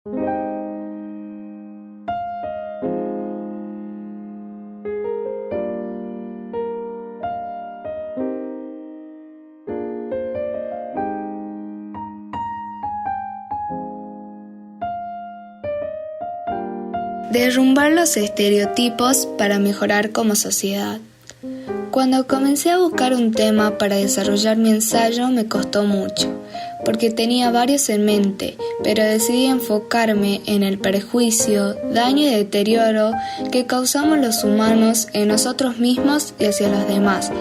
Derrumbar los estereotipos para mejorar como sociedad. Cuando comencé a buscar un tema para desarrollar mi ensayo me costó mucho, porque tenía varios en mente, pero decidí enfocarme en el perjuicio, daño y deterioro que causamos los humanos en nosotros mismos y hacia los demás,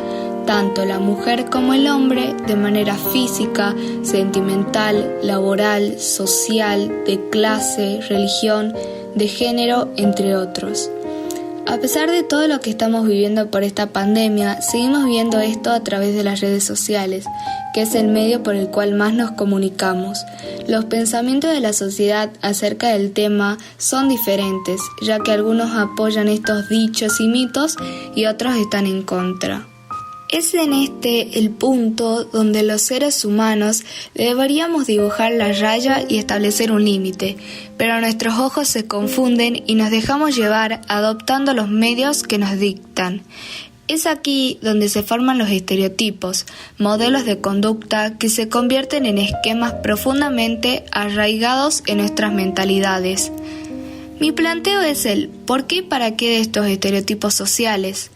tanto la mujer como el hombre, de manera física, sentimental, laboral, social, de clase, religión, de género, entre otros. A pesar de todo lo que estamos viviendo por esta pandemia, seguimos viendo esto a través de las redes sociales, que es el medio por el cual más nos comunicamos. Los pensamientos de la sociedad acerca del tema son diferentes, ya que algunos apoyan estos dichos y mitos y otros están en contra. Es en este el punto donde los seres humanos deberíamos dibujar la raya y establecer un límite, pero nuestros ojos se confunden y nos dejamos llevar adoptando los medios que nos dictan. Es aquí donde se forman los estereotipos, modelos de conducta que se convierten en esquemas profundamente arraigados en nuestras mentalidades. Mi planteo es el ¿por qué y para qué de estos estereotipos sociales?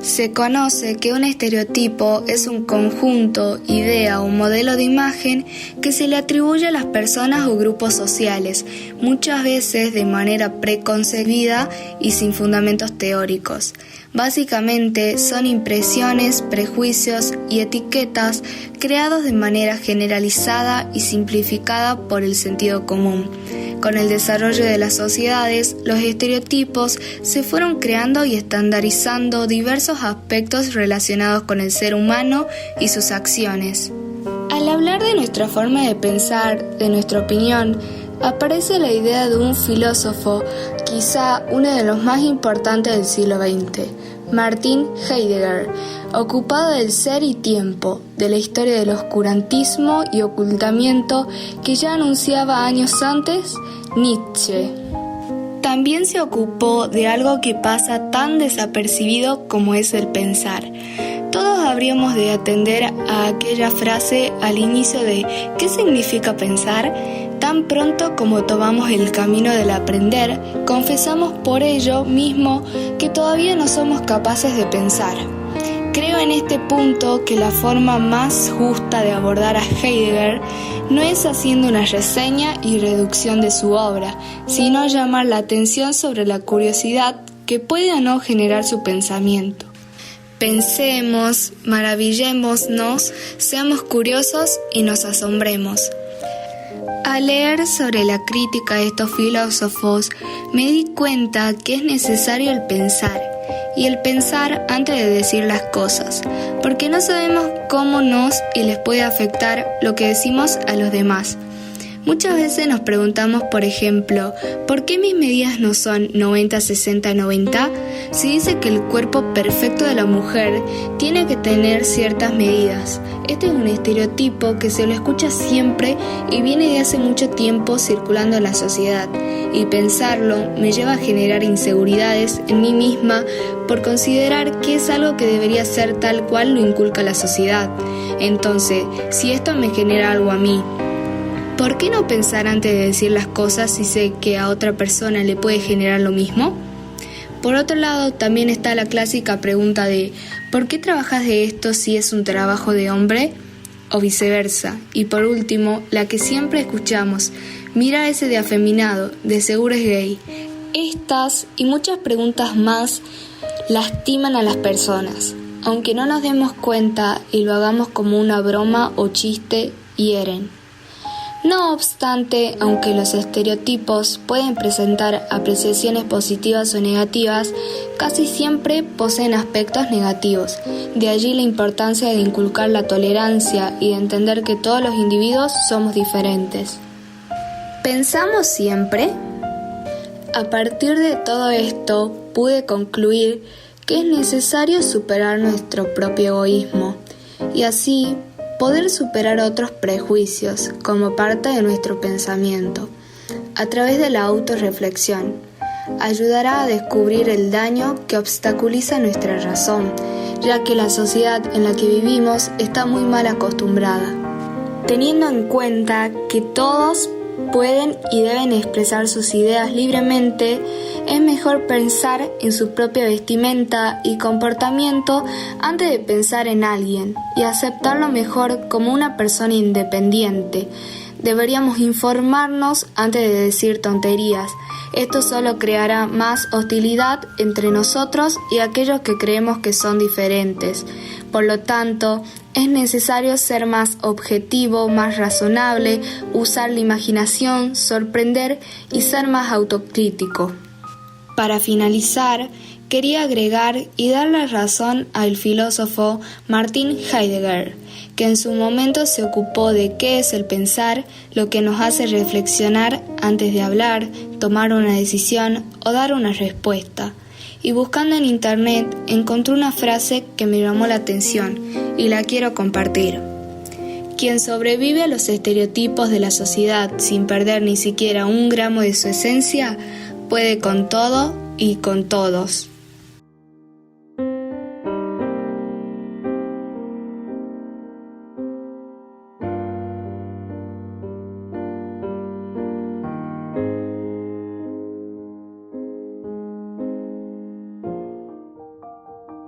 Se conoce que un estereotipo es un conjunto, idea o modelo de imagen que se le atribuye a las personas o grupos sociales, muchas veces de manera preconcebida y sin fundamentos teóricos. Básicamente son impresiones, prejuicios y etiquetas creados de manera generalizada y simplificada por el sentido común. Con el desarrollo de las sociedades, los estereotipos se fueron creando y estandarizando diversos aspectos relacionados con el ser humano y sus acciones. Al hablar de nuestra forma de pensar, de nuestra opinión, aparece la idea de un filósofo, quizá uno de los más importantes del siglo XX, Martin Heidegger, ocupado del ser y tiempo, de la historia del oscurantismo y ocultamiento que ya anunciaba años antes Nietzsche. También se ocupó de algo que pasa tan desapercibido como es el pensar. Todos habríamos de atender a aquella frase al inicio de ¿qué significa pensar? Tan pronto como tomamos el camino del aprender, confesamos por ello mismo que todavía no somos capaces de pensar. Creo en este punto que la forma más justa de abordar a Heidegger no es haciendo una reseña y reducción de su obra, sino llamar la atención sobre la curiosidad que puede o no generar su pensamiento. Pensemos, maravillémonos, seamos curiosos y nos asombremos. Al leer sobre la crítica de estos filósofos, me di cuenta que es necesario el pensar, y el pensar antes de decir las cosas, porque no sabemos cómo nos y les puede afectar lo que decimos a los demás. Muchas veces nos preguntamos, por ejemplo, ¿por qué mis medidas no son 90-60-90? Se dice que el cuerpo perfecto de la mujer tiene que tener ciertas medidas. Este es un estereotipo que se lo escucha siempre y viene de hace mucho tiempo circulando en la sociedad. Y pensarlo me lleva a generar inseguridades en mí misma por considerar que es algo que debería ser tal cual lo inculca la sociedad. Entonces, si esto me genera algo a mí, ¿por qué no pensar antes de decir las cosas si sé que a otra persona le puede generar lo mismo? Por otro lado, también está la clásica pregunta de ¿por qué trabajas de esto si es un trabajo de hombre? O viceversa. Y por último, la que siempre escuchamos, mira ese de afeminado, de seguro es gay. Estas y muchas preguntas más lastiman a las personas. Aunque no nos demos cuenta y lo hagamos como una broma o chiste, hieren. No obstante, aunque los estereotipos pueden presentar apreciaciones positivas o negativas, casi siempre poseen aspectos negativos. De allí la importancia de inculcar la tolerancia y de entender que todos los individuos somos diferentes. ¿Pensamos siempre? A partir de todo esto, pude concluir que es necesario superar nuestro propio egoísmo y así poder superar otros prejuicios como parte de nuestro pensamiento. a través de la autorreflexión. Ayudará a descubrir el daño que obstaculiza nuestra razón, ya que la sociedad en la que vivimos está muy mal acostumbrada. Teniendo en cuenta que todos pueden y deben expresar sus ideas libremente, es mejor pensar en su propia vestimenta y comportamiento antes de pensar en alguien y aceptarlo mejor como una persona independiente. Deberíamos informarnos antes de decir tonterías. Esto solo creará más hostilidad entre nosotros y aquellos que creemos que son diferentes. Por lo tanto, es necesario ser más objetivo, más razonable, usar la imaginación, sorprender y ser más autocrítico. Para finalizar, quería agregar y dar la razón al filósofo Martin Heidegger, que en su momento se ocupó de qué es el pensar, lo que nos hace reflexionar antes de hablar, tomar una decisión o dar una respuesta. Y buscando en internet encontré una frase que me llamó la atención y la quiero compartir. Quien sobrevive a los estereotipos de la sociedad sin perder ni siquiera un gramo de su esencia, puede con todo y con todos.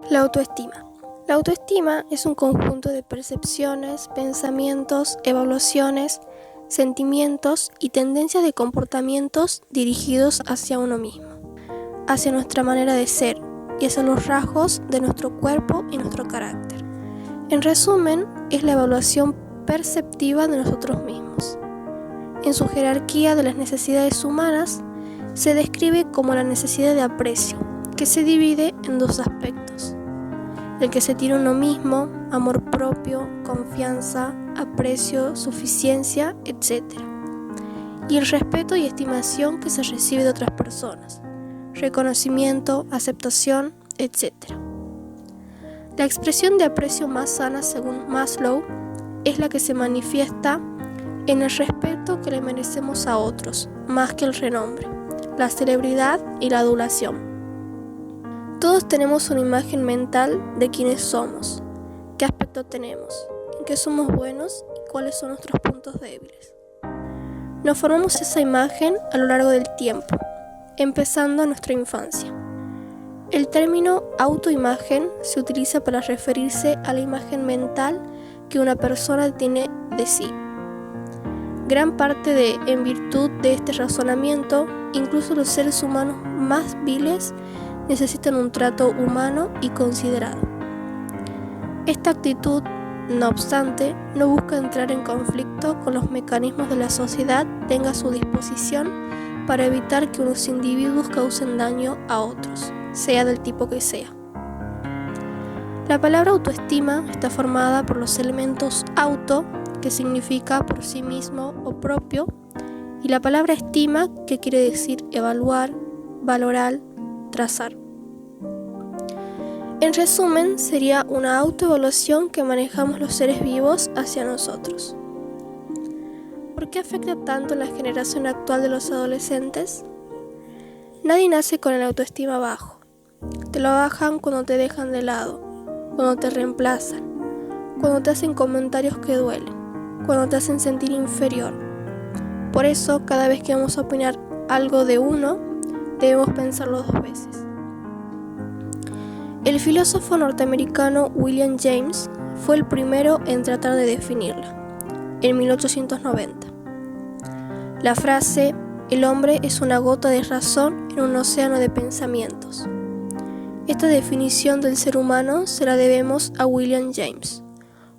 La autoestima. La autoestima es un conjunto de percepciones, pensamientos, evaluaciones, sentimientos y tendencias de comportamientos dirigidos hacia uno mismo, hacia nuestra manera de ser y hacia los rasgos de nuestro cuerpo y nuestro carácter. En resumen, es la evaluación perceptiva de nosotros mismos. En su jerarquía de las necesidades humanas, se describe como la necesidad de aprecio, que se divide en dos aspectos: el que se tiene uno mismo, amor propio, confianza, aprecio, suficiencia, etc. Y el respeto y estimación que se recibe de otras personas, reconocimiento, aceptación, etc. La expresión de aprecio más sana, según Maslow, es la que se manifiesta en el respeto que le merecemos a otros, más que el renombre, la celebridad y la adulación. Todos tenemos una imagen mental de quiénes somos, qué aspecto tenemos, en qué somos buenos y cuáles son nuestros puntos débiles. Nos formamos esa imagen a lo largo del tiempo, empezando en nuestra infancia. El término autoimagen se utiliza para referirse a la imagen mental que una persona tiene de sí. Gran parte en virtud de este razonamiento, incluso los seres humanos más viles necesitan un trato humano y considerado. Esta actitud, no obstante, no busca entrar en conflicto con los mecanismos de la sociedad tenga a su disposición para evitar que unos individuos causen daño a otros, sea del tipo que sea. La palabra autoestima está formada por los elementos auto, que significa por sí mismo o propio, y la palabra estima, que quiere decir evaluar, valorar, trazar. En resumen, sería una autoevaluación que manejamos los seres vivos hacia nosotros. ¿Por qué afecta tanto la generación actual de los adolescentes? Nadie nace con el autoestima bajo. Te lo bajan cuando te dejan de lado, cuando te reemplazan, cuando te hacen comentarios que duelen, cuando te hacen sentir inferior. Por eso, cada vez que vamos a opinar algo de uno, debemos pensarlo 2 veces. El filósofo norteamericano William James fue el primero en tratar de definirla, en 1890. La frase «el hombre es una gota de razón en un océano de pensamientos». Esta definición del ser humano se la debemos a William James,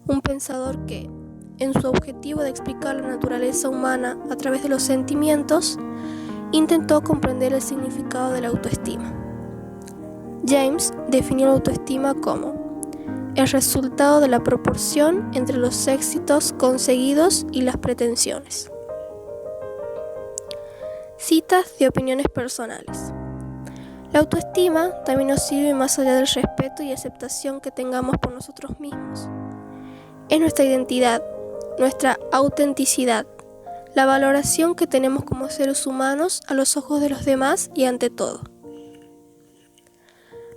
un pensador que, en su objetivo de explicar la naturaleza humana a través de los sentimientos, intentó comprender el significado de la autoestima. James definió la autoestima como el resultado de la proporción entre los éxitos conseguidos y las pretensiones. Citas de opiniones personales. La autoestima también nos sirve más allá del respeto y aceptación que tengamos por nosotros mismos. Es nuestra identidad, nuestra autenticidad, la valoración que tenemos como seres humanos a los ojos de los demás y ante todo.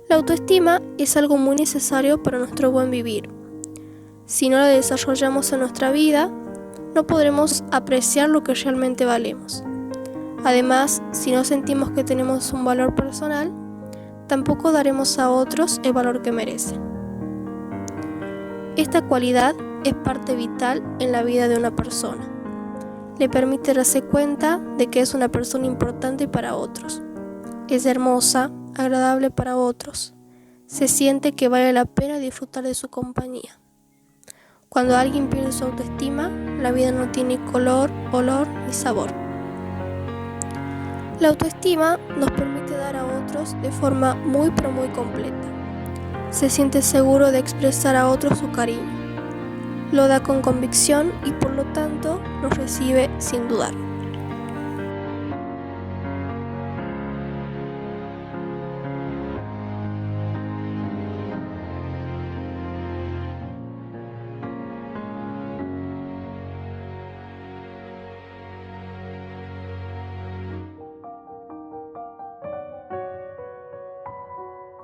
La autoestima es algo muy necesario para nuestro buen vivir. Si no la desarrollamos en nuestra vida, no podremos apreciar lo que realmente valemos. Además, si no sentimos que tenemos un valor personal, tampoco daremos a otros el valor que merecen. Esta cualidad es parte vital en la vida de una persona. Le permite darse cuenta de que es una persona importante para otros. Es hermosa, agradable para otros. Se siente que vale la pena disfrutar de su compañía. Cuando alguien pierde su autoestima, la vida no tiene color, olor ni sabor. La autoestima nos permite dar a otros de forma muy pero muy completa. Se siente seguro de expresar a otros su cariño. Lo da con convicción y por lo tanto lo recibe sin dudar.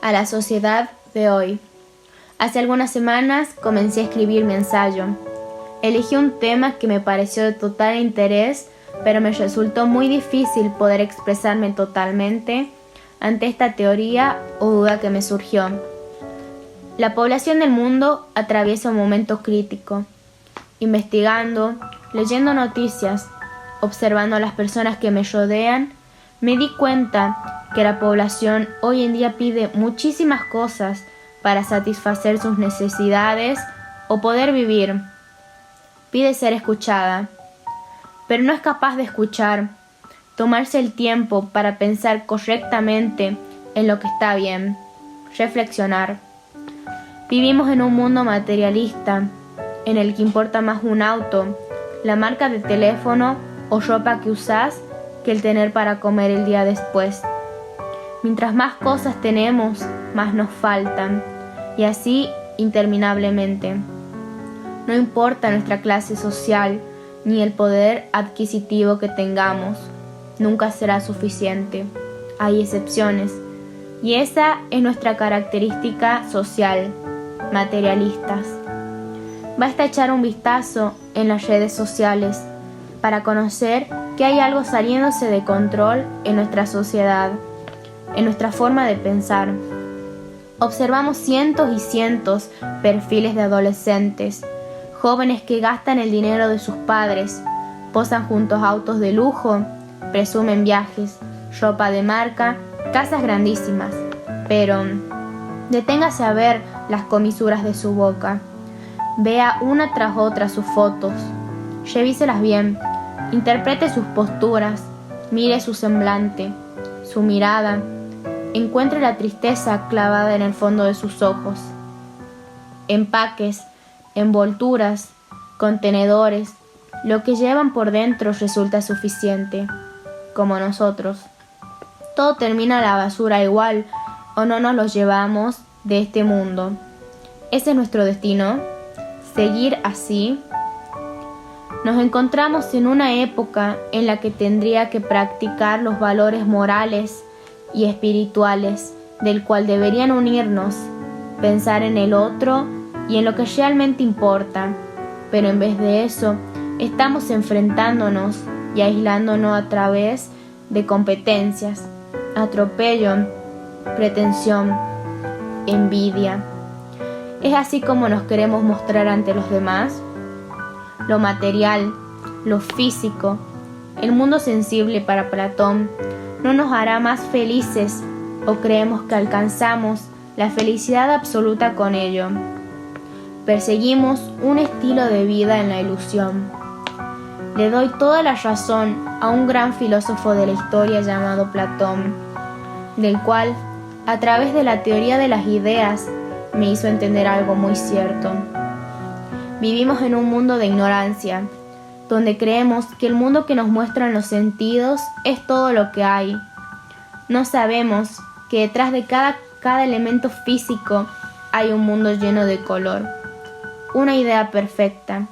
A la sociedad de hoy. Hace algunas semanas comencé a escribir mi ensayo. Elegí un tema que me pareció de total interés, pero me resultó muy difícil poder expresarme totalmente ante esta teoría o duda que me surgió. La población del mundo atraviesa un momento crítico. Investigando, leyendo noticias, observando a las personas que me rodean, me di cuenta que la población hoy en día pide muchísimas cosas para satisfacer sus necesidades o poder vivir. Pide ser escuchada, pero no es capaz de escuchar, tomarse el tiempo para pensar correctamente en lo que está bien, reflexionar. Vivimos en un mundo materialista, en el que importa más un auto, la marca de teléfono o ropa que usás que el tener para comer el día después. Mientras más cosas tenemos, más nos faltan, y así interminablemente. No importa nuestra clase social ni el poder adquisitivo que tengamos, nunca será suficiente. Hay excepciones, y esa es nuestra característica social, materialistas. Basta echar un vistazo en las redes sociales para conocer que hay algo saliéndose de control en nuestra sociedad, en nuestra forma de pensar. Observamos cientos y cientos perfiles de adolescentes, jóvenes que gastan el dinero de sus padres, posan juntos a autos de lujo, presumen viajes, ropa de marca, casas grandísimas. Pero deténgase a ver las comisuras de su boca. Vea una tras otra sus fotos. Revíselas bien. Interprete sus posturas. Mire su semblante, su mirada. Encuentre la tristeza clavada en el fondo de sus ojos. Empaques, envolturas, contenedores, lo que llevan por dentro resulta suficiente, como nosotros. Todo termina a la basura igual, o no nos lo llevamos de este mundo. ¿Ese es nuestro destino? ¿Seguir así? Nos encontramos en una época en la que tendría que practicar los valores morales y espirituales, del cual deberían unirnos, pensar en el otro y en lo que realmente importa, pero en vez de eso, estamos enfrentándonos y aislándonos a través de competencias, atropello, pretensión, envidia. ¿Es así como nos queremos mostrar ante los demás? Lo material, lo físico, el mundo sensible para Platón, no nos hará más felices o creemos que alcanzamos la felicidad absoluta con ello. Perseguimos un estilo de vida en la ilusión. Le doy toda la razón a un gran filósofo de la historia llamado Platón, del cual, a través de la teoría de las ideas, me hizo entender algo muy cierto. Vivimos en un mundo de ignorancia, donde creemos que el mundo que nos muestran los sentidos es todo lo que hay. No sabemos que detrás de cada elemento físico hay un mundo lleno de color, una idea perfecta.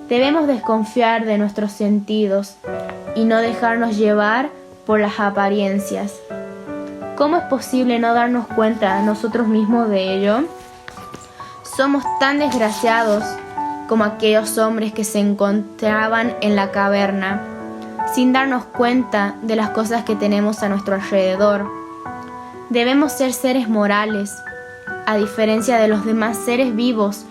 Debemos desconfiar de nuestros sentidos y no dejarnos llevar por las apariencias. ¿Cómo es posible no darnos cuenta nosotros mismos de ello? Somos tan desgraciados como aquellos hombres que se encontraban en la caverna, sin darnos cuenta de las cosas que tenemos a nuestro alrededor. Debemos ser seres morales. A diferencia de los demás seres vivos,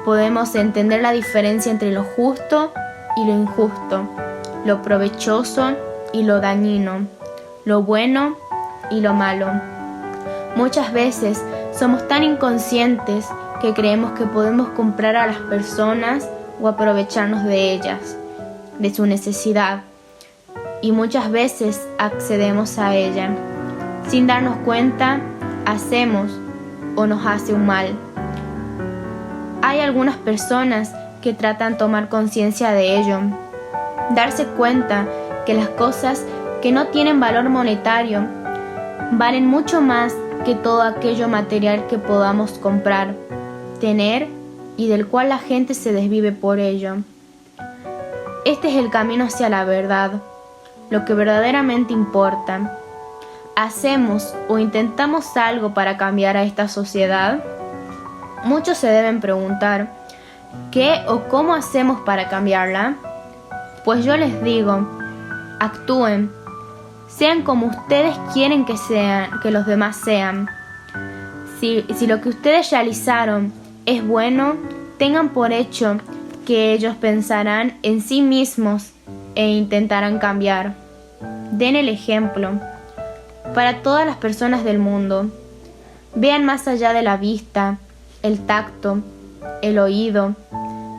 podemos entender la diferencia entre lo justo y lo injusto, lo provechoso y lo dañino, lo bueno y lo malo. Muchas veces somos tan inconscientes que creemos que podemos comprar a las personas o aprovecharnos de ellas, de su necesidad, y muchas veces accedemos a ella. Sin darnos cuenta, hacemos o nos hace un mal. Hay algunas personas que tratan de tomar conciencia de ello, darse cuenta que las cosas que no tienen valor monetario valen mucho más que todo aquello material que podamos comprar, tener y del cual la gente se desvive por ello. Este es el camino hacia la verdad, lo que verdaderamente importa. ¿Hacemos o intentamos algo para cambiar a esta sociedad? Muchos se deben preguntar, ¿qué o cómo hacemos para cambiarla? Pues yo les digo, actúen, sean como ustedes quieren que sean, que los demás sean. Si lo que ustedes realizaron es bueno, tengan por hecho que ellos pensarán en sí mismos e intentarán cambiar. Den el ejemplo para todas las personas del mundo. Vean más allá de la vista, el tacto, el oído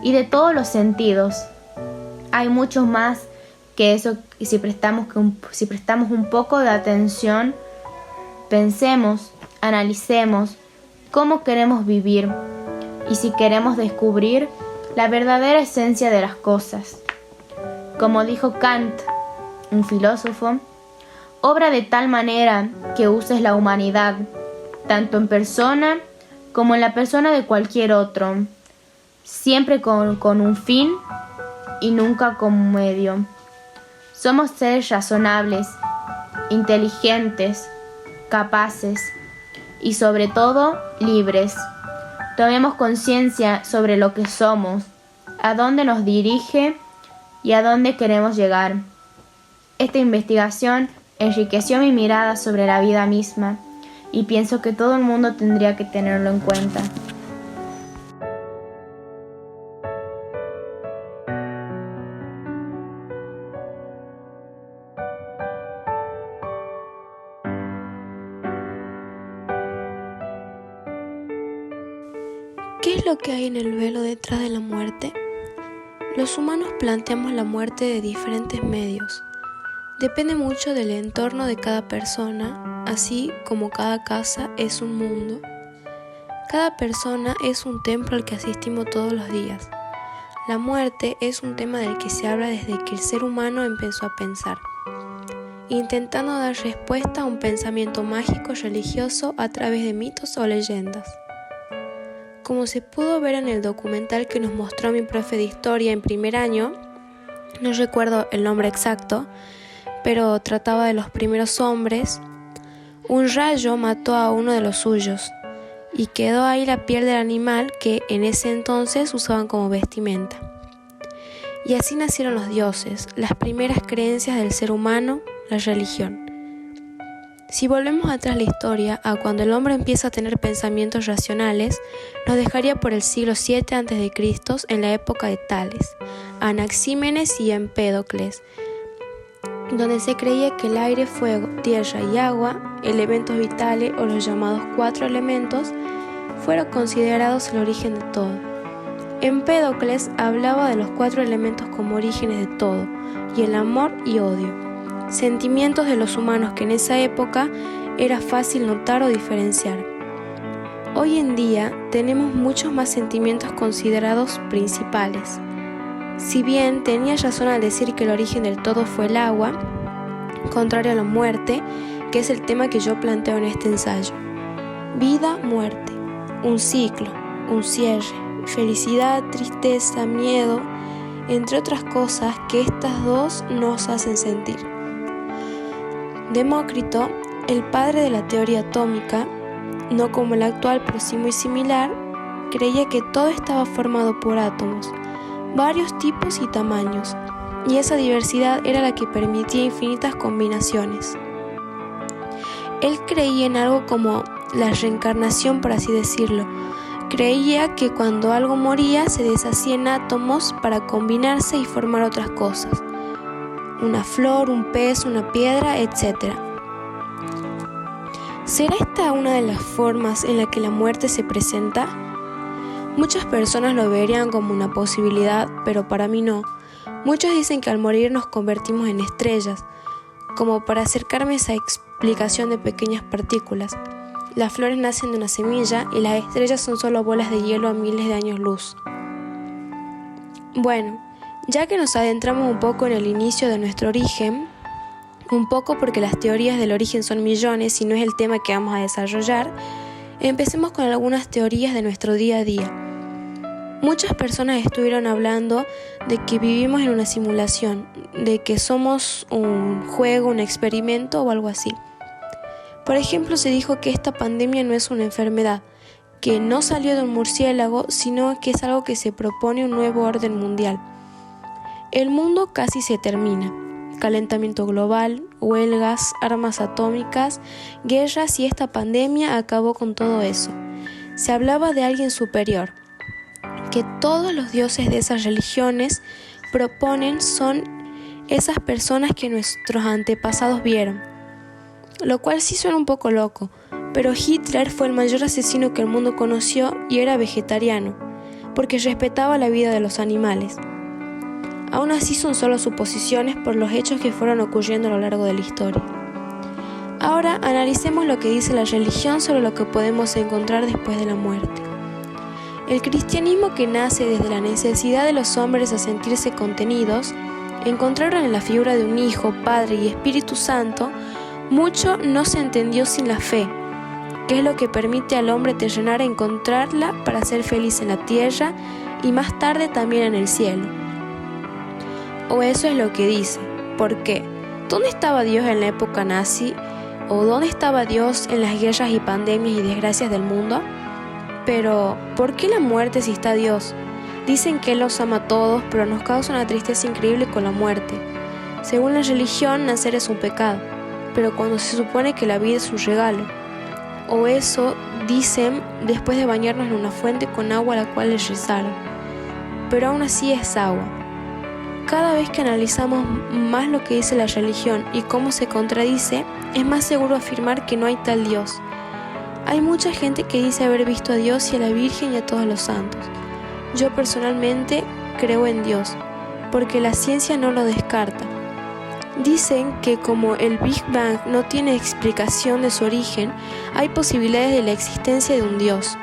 y de todos los sentidos. Hay mucho más que eso, y si prestamos un poco de atención, pensemos, analicemos cómo queremos vivir y si queremos descubrir la verdadera esencia de las cosas. Como dijo Kant, un filósofo, obra de tal manera que uses la humanidad, tanto en persona como en la persona de cualquier otro, siempre con un fin y nunca con un medio. Somos seres razonables, inteligentes, capaces y sobre todo libres. Tomemos conciencia sobre lo que somos, a dónde nos dirige y a dónde queremos llegar. Esta investigación enriqueció mi mirada sobre la vida misma y pienso que todo el mundo tendría que tenerlo en cuenta. ¿Qué es lo que hay en el velo detrás de la muerte? Los humanos planteamos la muerte de diferentes medios. Depende mucho del entorno de cada persona, así como cada casa es un mundo. Cada persona es un templo al que asistimos todos los días. La muerte es un tema del que se habla desde que el ser humano empezó a pensar, intentando dar respuesta a un pensamiento mágico religioso a través de mitos o leyendas. Como se pudo ver en el documental que nos mostró mi profe de historia en primer año, no recuerdo el nombre exacto, pero trataba de los primeros hombres, un rayo mató a uno de los suyos y quedó ahí la piel del animal que en ese entonces usaban como vestimenta. Y así nacieron los dioses, las primeras creencias del ser humano, la religión. Si volvemos atrás la historia, a cuando el hombre empieza a tener pensamientos racionales, nos dejaría por el siglo VII a.C. en la época de Tales, Anaxímenes y Empédocles, donde se creía que el aire, fuego, tierra y agua, elementos vitales o los llamados 4 elementos, fueron considerados el origen de todo. Empédocles hablaba de los 4 elementos como orígenes de todo, y el amor y odio, sentimientos de los humanos que en esa época era fácil notar o diferenciar. Hoy en día tenemos muchos más sentimientos considerados principales. Si bien tenía razón al decir que el origen del todo fue el agua, contrario a la muerte, que es el tema que yo planteo en este ensayo. Vida, muerte, un ciclo, un cierre, felicidad, tristeza, miedo, entre otras cosas que estas dos nos hacen sentir. Demócrito, el padre de la teoría atómica, no como la actual pero sí muy similar, creía que todo estaba formado por átomos, varios tipos y tamaños, y esa diversidad era la que permitía infinitas combinaciones. Él creía en algo como la reencarnación, por así decirlo. Creía que cuando algo moría se deshacía en átomos para combinarse y formar otras cosas. Una flor, un pez, una piedra, etc. ¿Será esta una de las formas en la que la muerte se presenta? Muchas personas lo verían como una posibilidad, pero para mí no. Muchos dicen que al morir nos convertimos en estrellas, como para acercarme a esa explicación de pequeñas partículas. Las flores nacen de una semilla y las estrellas son solo bolas de hielo a miles de años luz. Bueno, ya que nos adentramos un poco en el inicio de nuestro origen, un poco porque las teorías del origen son millones y no es el tema que vamos a desarrollar, empecemos con algunas teorías de nuestro día a día. Muchas personas estuvieron hablando de que vivimos en una simulación, de que somos un juego, un experimento o algo así. Por ejemplo, se dijo que esta pandemia no es una enfermedad, que no salió de un murciélago, sino que es algo que se propone un nuevo orden mundial. El mundo casi se termina. Calentamiento global, huelgas, armas atómicas, guerras y esta pandemia acabó con todo eso. Se hablaba de alguien superior, que todos los dioses de esas religiones proponen son esas personas que nuestros antepasados vieron. Lo cual sí suena un poco loco, pero Hitler fue el mayor asesino que el mundo conoció y era vegetariano, porque respetaba la vida de los animales. Aún así son solo suposiciones por los hechos que fueron ocurriendo a lo largo de la historia. Ahora analicemos lo que dice la religión sobre lo que podemos encontrar después de la muerte. El cristianismo, que nace desde la necesidad de los hombres a sentirse contenidos, encontraron en la figura de un Hijo, Padre y Espíritu Santo mucho no se entendió sin la fe, que es lo que permite al hombre terrenal encontrarla para ser feliz en la tierra y más tarde también en el cielo. O eso es lo que dice. ¿Por qué? ¿Dónde estaba Dios en la época nazi? ¿O dónde estaba Dios en las guerras y pandemias y desgracias del mundo? Pero, ¿por qué la muerte si está Dios? Dicen que Él los ama a todos, pero nos causa una tristeza increíble con la muerte. Según la religión, nacer es un pecado, pero cuando se supone que la vida es un regalo. O eso dicen después de bañarnos en una fuente con agua a la cual les rezaron. Pero aún así es agua. Cada vez que analizamos más lo que dice la religión y cómo se contradice, es más seguro afirmar que no hay tal Dios. Hay mucha gente que dice haber visto a Dios y a la Virgen y a todos los santos. Yo personalmente creo en Dios, porque la ciencia no lo descarta. Dicen que como el Big Bang no tiene explicación de su origen, hay posibilidades de la existencia de un Dios.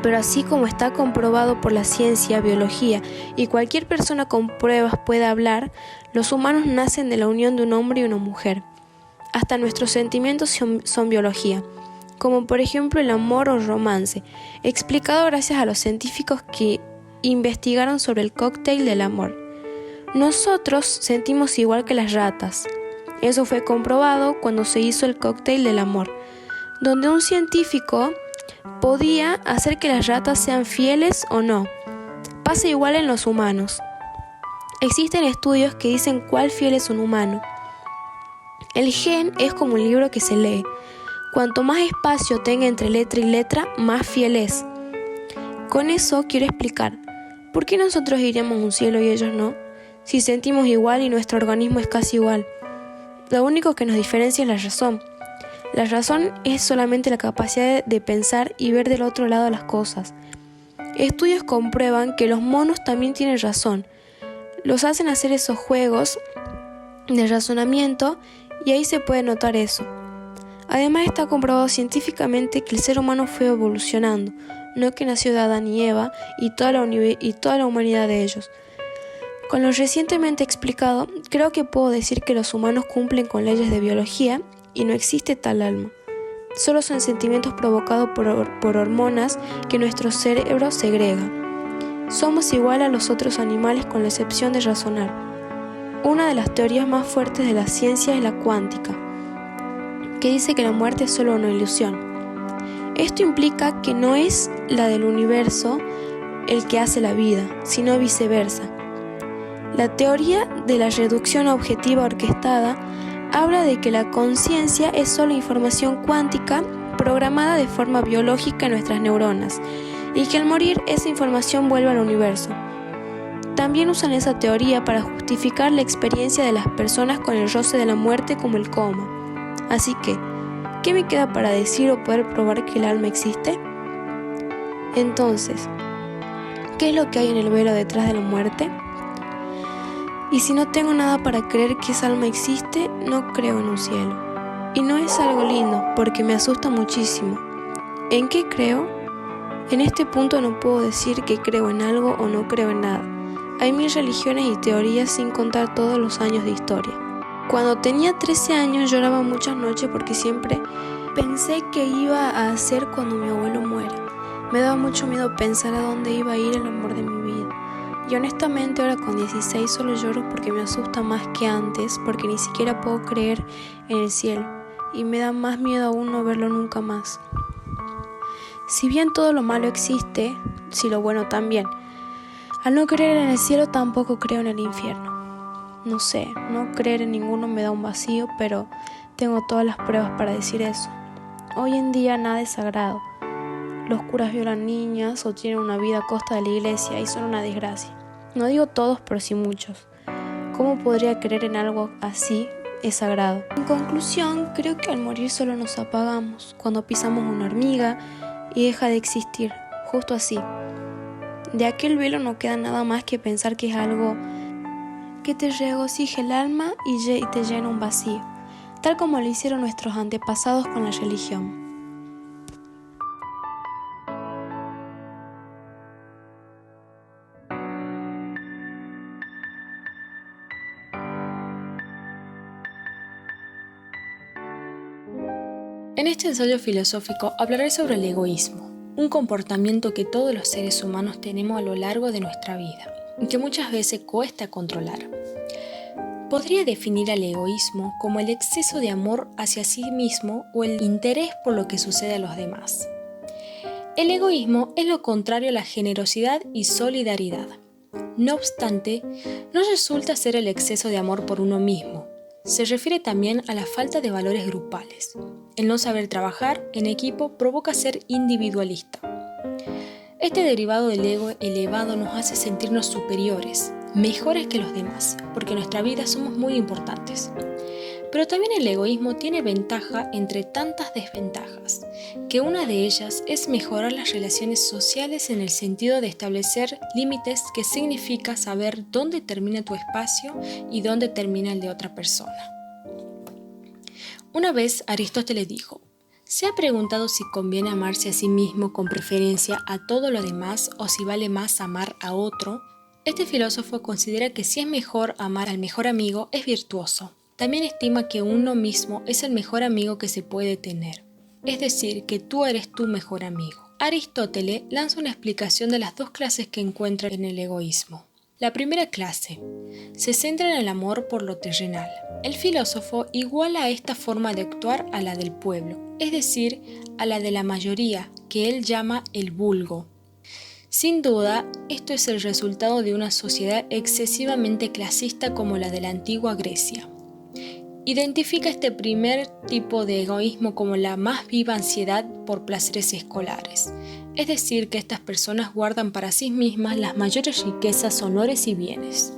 Pero así como está comprobado por la ciencia, biología y cualquier persona con pruebas puede hablar, los humanos nacen de la unión de un hombre y una mujer. Hasta nuestros sentimientos son biología, como por ejemplo el amor o romance, explicado gracias a los científicos que investigaron sobre el cóctel del amor. Nosotros sentimos igual que las ratas. Eso fue comprobado cuando se hizo el cóctel del amor, donde un científico podía hacer que las ratas sean fieles o no. Pasa igual en los humanos. Existen estudios que dicen cuál fiel es un humano. El gen es como un libro que se lee. Cuanto más espacio tenga entre letra y letra, más fiel es. Con eso quiero explicar, ¿por qué nosotros iríamos a un cielo y ellos no? Si sentimos igual y nuestro organismo es casi igual. Lo único que nos diferencia es la razón. La razón es solamente la capacidad de pensar y ver del otro lado las cosas. Estudios comprueban que los monos también tienen razón. Los hacen hacer esos juegos de razonamiento y ahí se puede notar eso. Además está comprobado científicamente que el ser humano fue evolucionando, no que nació de Adán y Eva y toda la humanidad de ellos. Con lo recientemente explicado, creo que puedo decir que los humanos cumplen con leyes de biología y no existe tal alma. Solo son sentimientos provocados por hormonas que nuestro cerebro segrega. Somos igual a los otros animales con la excepción de razonar. Una de las teorías más fuertes de la ciencia es la cuántica, que dice que la muerte es solo una ilusión. Esto implica que no es la del universo el que hace la vida, sino viceversa. La teoría de la reducción objetiva orquestada habla de que la conciencia es solo información cuántica programada de forma biológica en nuestras neuronas y que al morir esa información vuelve al universo. También usan esa teoría para justificar la experiencia de las personas con el roce de la muerte como el coma. Así que, ¿qué me queda para decir o poder probar que el alma existe? Entonces, ¿qué es lo que hay en el velo detrás de la muerte? Y si no tengo nada para creer que esa alma existe, no creo en un cielo. Y no es algo lindo, porque me asusta muchísimo. ¿En qué creo? En este punto no puedo decir que creo en algo o no creo en nada. Hay 1000 religiones y teorías sin contar todos los años de historia. Cuando tenía 13 años lloraba muchas noches porque siempre pensé qué iba a hacer cuando mi abuelo muera. Me daba mucho miedo pensar a dónde iba a ir el amor de mi vida. Y honestamente ahora con 16 solo lloro porque me asusta más que antes, porque ni siquiera puedo creer en el cielo. Y me da más miedo aún no verlo nunca más. Si bien todo lo malo existe, si lo bueno también, al no creer en el cielo tampoco creo en el infierno. No sé, no creer en ninguno me da un vacío, pero tengo todas las pruebas para decir eso. Hoy en día nada es sagrado. Los curas violan niñas o tienen una vida a costa de la iglesia y son una desgracia. No digo todos, pero sí muchos. ¿Cómo podría creer en algo así? Es sagrado. En conclusión, creo que al morir solo nos apagamos, cuando pisamos una hormiga y deja de existir, justo así. De aquel velo no queda nada más que pensar que es algo que te regocije el alma y te llena un vacío, tal como lo hicieron nuestros antepasados con la religión. En este ensayo filosófico hablaré sobre el egoísmo, un comportamiento que todos los seres humanos tenemos a lo largo de nuestra vida y que muchas veces cuesta controlar. Podría definir al egoísmo como el exceso de amor hacia sí mismo o el interés por lo que sucede a los demás. El egoísmo es lo contrario a la generosidad y solidaridad. No obstante, no resulta ser el exceso de amor por uno mismo. Se refiere también a la falta de valores grupales. El no saber trabajar en equipo provoca ser individualista. Este derivado del ego elevado nos hace sentirnos superiores, mejores que los demás, porque en nuestra vida somos muy importantes. Pero también el egoísmo tiene ventaja entre tantas desventajas, que una de ellas es mejorar las relaciones sociales en el sentido de establecer límites, que significa saber dónde termina tu espacio y dónde termina el de otra persona. Una vez Aristóteles dijo: ¿se ha preguntado si conviene amarse a sí mismo con preferencia a todo lo demás o si vale más amar a otro? Este filósofo considera que si es mejor amar al mejor amigo es virtuoso. También estima que uno mismo es el mejor amigo que se puede tener, es decir, que tú eres tu mejor amigo. Aristóteles lanza una explicación de las dos clases que encuentra en el egoísmo. La primera clase se centra en el amor por lo terrenal. El filósofo iguala esta forma de actuar a la del pueblo, es decir, a la de la mayoría, que él llama el vulgo. Sin duda, esto es el resultado de una sociedad excesivamente clasista como la de la antigua Grecia. Identifica este primer tipo de egoísmo como la más viva ansiedad por placeres escolares, es decir, que estas personas guardan para sí mismas las mayores riquezas, honores y bienes.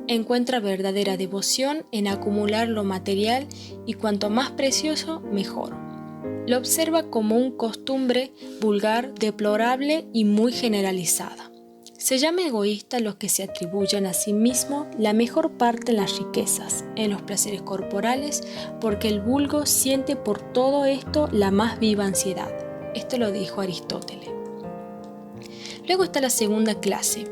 Encuentra verdadera devoción en acumular lo material y cuanto más precioso, mejor. Lo observa como una costumbre vulgar, deplorable y muy generalizada. Se llama egoísta los que se atribuyen a sí mismo la mejor parte en las riquezas, en los placeres corporales, porque el vulgo siente por todo esto la más viva ansiedad. Esto lo dijo Aristóteles. Luego está la segunda clase.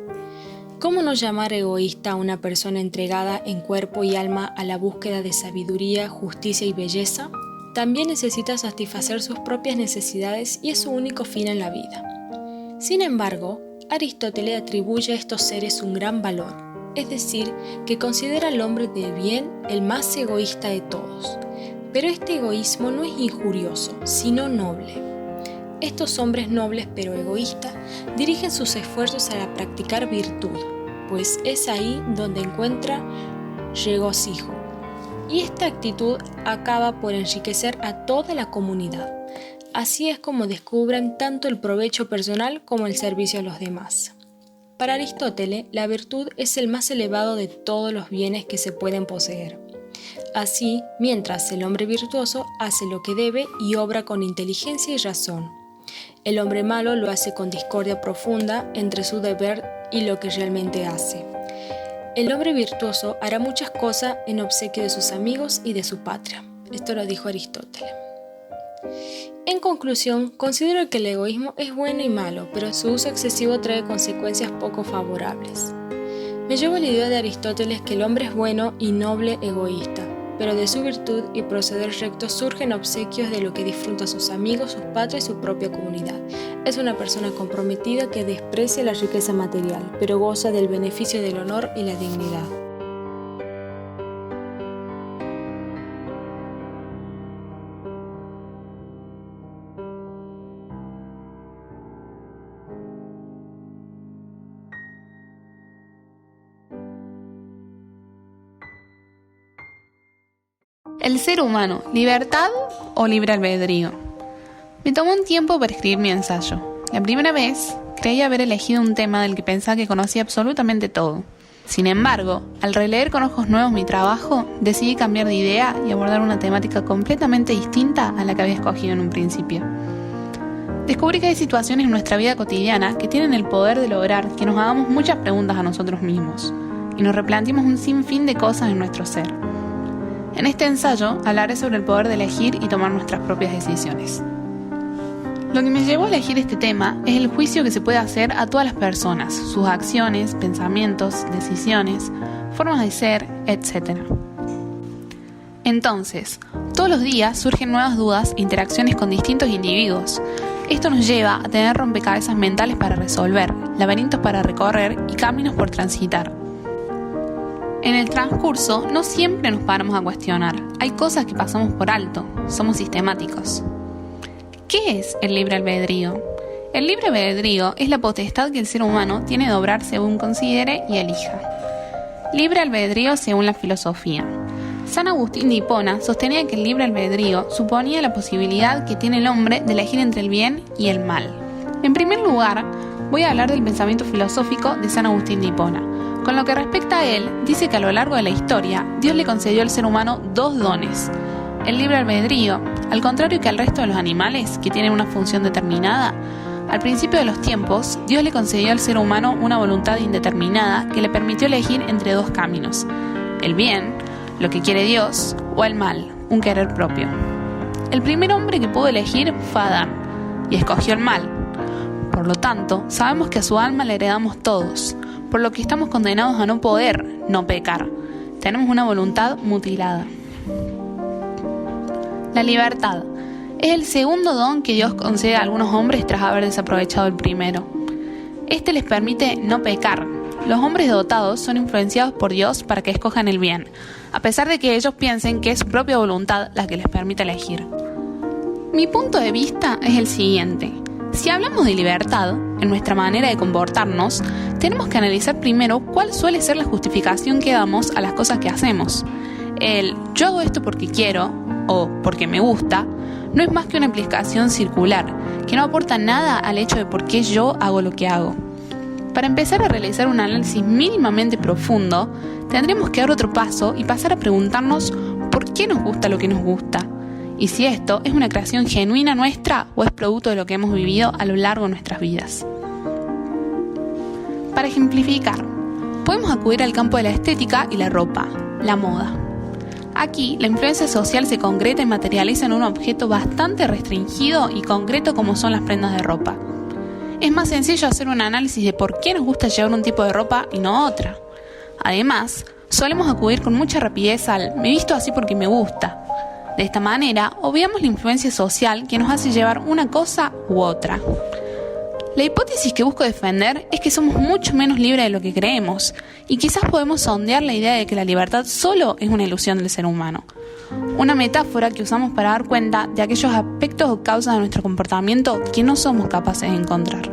¿Cómo no llamar egoísta a una persona entregada en cuerpo y alma a la búsqueda de sabiduría, justicia y belleza? También necesita satisfacer sus propias necesidades y es su único fin en la vida. Sin embargo, Aristóteles atribuye a estos seres un gran valor, es decir, que considera al hombre de bien el más egoísta de todos. Pero este egoísmo no es injurioso, sino noble. Estos hombres nobles pero egoístas dirigen sus esfuerzos a practicar virtud, pues es ahí donde encuentra regocijo. Y esta actitud acaba por enriquecer a toda la comunidad. Así es como descubren tanto el provecho personal como el servicio a los demás. Para Aristóteles, la virtud es el más elevado de todos los bienes que se pueden poseer. Así, mientras el hombre virtuoso hace lo que debe y obra con inteligencia y razón, el hombre malo lo hace con discordia profunda entre su deber y lo que realmente hace. El hombre virtuoso hará muchas cosas en obsequio de sus amigos y de su patria. Esto lo dijo Aristóteles. En conclusión, considero que el egoísmo es bueno y malo, pero su uso excesivo trae consecuencias poco favorables. Me llevo la idea de Aristóteles que el hombre es bueno y noble egoísta, pero de su virtud y proceder recto surgen obsequios de lo que disfrutan sus amigos, sus patrias y su propia comunidad. Es una persona comprometida que desprecia la riqueza material, pero goza del beneficio del honor y la dignidad. El ser humano, ¿libertad o libre albedrío? Me tomó un tiempo para escribir mi ensayo. La primera vez, creí haber elegido un tema del que pensaba que conocía absolutamente todo. Sin embargo, al releer con ojos nuevos mi trabajo, decidí cambiar de idea y abordar una temática completamente distinta a la que había escogido en un principio. Descubrí que hay situaciones en nuestra vida cotidiana que tienen el poder de lograr que nos hagamos muchas preguntas a nosotros mismos y nos replanteemos un sinfín de cosas en nuestro ser. En este ensayo hablaré sobre el poder de elegir y tomar nuestras propias decisiones. Lo que me llevó a elegir este tema es el juicio que se puede hacer a todas las personas, sus acciones, pensamientos, decisiones, formas de ser, etc. Entonces, todos los días surgen nuevas dudas e interacciones con distintos individuos. Esto nos lleva a tener rompecabezas mentales para resolver, laberintos para recorrer y caminos por transitar. En el transcurso, no siempre nos paramos a cuestionar. Hay cosas que pasamos por alto, somos sistemáticos. ¿Qué es el libre albedrío? El libre albedrío es la potestad que el ser humano tiene de obrar según considere y elija. Libre albedrío según la filosofía. San Agustín de Hipona sostenía que el libre albedrío suponía la posibilidad que tiene el hombre de elegir entre el bien y el mal. En primer lugar, voy a hablar del pensamiento filosófico de San Agustín de Hipona. Con lo que respecta a él, dice que a lo largo de la historia, Dios le concedió al ser humano dos dones. El libre albedrío, al contrario que al resto de los animales, que tienen una función determinada, al principio de los tiempos, Dios le concedió al ser humano una voluntad indeterminada que le permitió elegir entre dos caminos: el bien, lo que quiere Dios, o el mal, un querer propio. El primer hombre que pudo elegir fue Adán, y escogió el mal. Por lo tanto, sabemos que a su alma le heredamos todos, por lo que estamos condenados a no poder no pecar. Tenemos una voluntad mutilada. La libertad es el segundo don que Dios concede a algunos hombres tras haber desaprovechado el primero. Este les permite no pecar. Los hombres dotados son influenciados por Dios para que escojan el bien, a pesar de que ellos piensen que es su propia voluntad la que les permite elegir. Mi punto de vista es el siguiente. Si hablamos de libertad, en nuestra manera de comportarnos, tenemos que analizar primero cuál suele ser la justificación que damos a las cosas que hacemos. El yo hago esto porque quiero o porque me gusta no es más que una explicación circular, que no aporta nada al hecho de por qué yo hago lo que hago. Para empezar a realizar un análisis mínimamente profundo, tendremos que dar otro paso y pasar a preguntarnos por qué nos gusta lo que nos gusta. Y si esto es una creación genuina nuestra o es producto de lo que hemos vivido a lo largo de nuestras vidas. Para ejemplificar, podemos acudir al campo de la estética y la ropa, la moda. Aquí, la influencia social se concreta y materializa en un objeto bastante restringido y concreto como son las prendas de ropa. Es más sencillo hacer un análisis de por qué nos gusta llevar un tipo de ropa y no otra. Además, solemos acudir con mucha rapidez al "me visto así porque me gusta". De esta manera, obviamos la influencia social que nos hace llevar una cosa u otra. La hipótesis que busco defender es que somos mucho menos libres de lo que creemos, y quizás podemos sondear la idea de que la libertad solo es una ilusión del ser humano. Una metáfora que usamos para dar cuenta de aquellos aspectos o causas de nuestro comportamiento que no somos capaces de encontrar.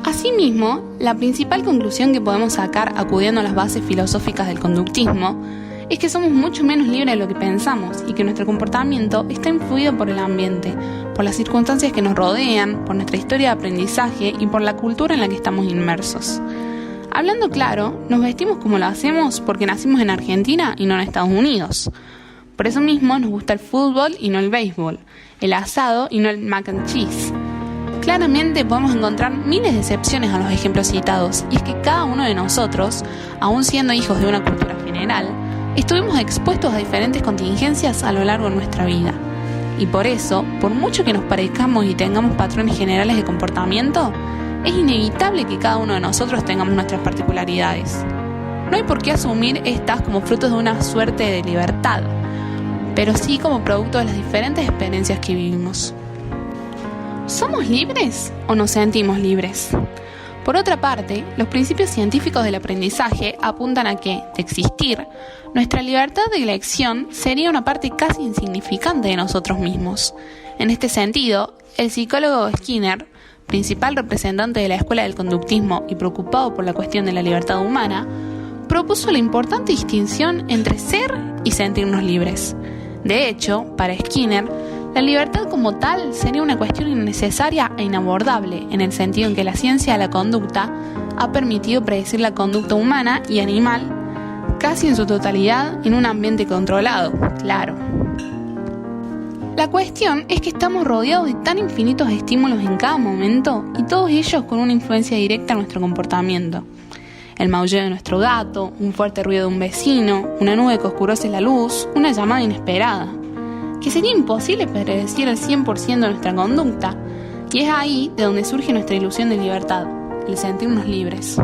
Asimismo, la principal conclusión que podemos sacar acudiendo a las bases filosóficas del conductismo es que somos mucho menos libres de lo que pensamos y que nuestro comportamiento está influido por el ambiente, por las circunstancias que nos rodean, por nuestra historia de aprendizaje y por la cultura en la que estamos inmersos. Hablando claro, nos vestimos como lo hacemos porque nacimos en Argentina y no en Estados Unidos. Por eso mismo nos gusta el fútbol y no el béisbol, el asado y no el mac and cheese. Claramente podemos encontrar miles de excepciones a los ejemplos citados, y es que cada uno de nosotros, aun siendo hijos de una cultura general, estuvimos expuestos a diferentes contingencias a lo largo de nuestra vida. Y por eso, por mucho que nos parezcamos y tengamos patrones generales de comportamiento, es inevitable que cada uno de nosotros tengamos nuestras particularidades. No hay por qué asumir estas como frutos de una suerte de libertad, pero sí como producto de las diferentes experiencias que vivimos. ¿Somos libres o nos sentimos libres? Por otra parte, los principios científicos del aprendizaje apuntan a que, de existir, nuestra libertad de elección sería una parte casi insignificante de nosotros mismos. En este sentido, el psicólogo Skinner, principal representante de la escuela del conductismo y preocupado por la cuestión de la libertad humana, propuso la importante distinción entre ser y sentirnos libres. De hecho, para Skinner, la libertad como tal sería una cuestión innecesaria e inabordable, en el sentido en que la ciencia de la conducta ha permitido predecir la conducta humana y animal casi en su totalidad en un ambiente controlado, claro. La cuestión es que estamos rodeados de tan infinitos estímulos en cada momento, y todos ellos con una influencia directa en nuestro comportamiento. El maulleo de nuestro gato, un fuerte ruido de un vecino, una nube que oscurece la luz, una llamada inesperada, que sería imposible predecir al 100% de nuestra conducta, y es ahí de donde surge nuestra ilusión de libertad, el sentirnos libres.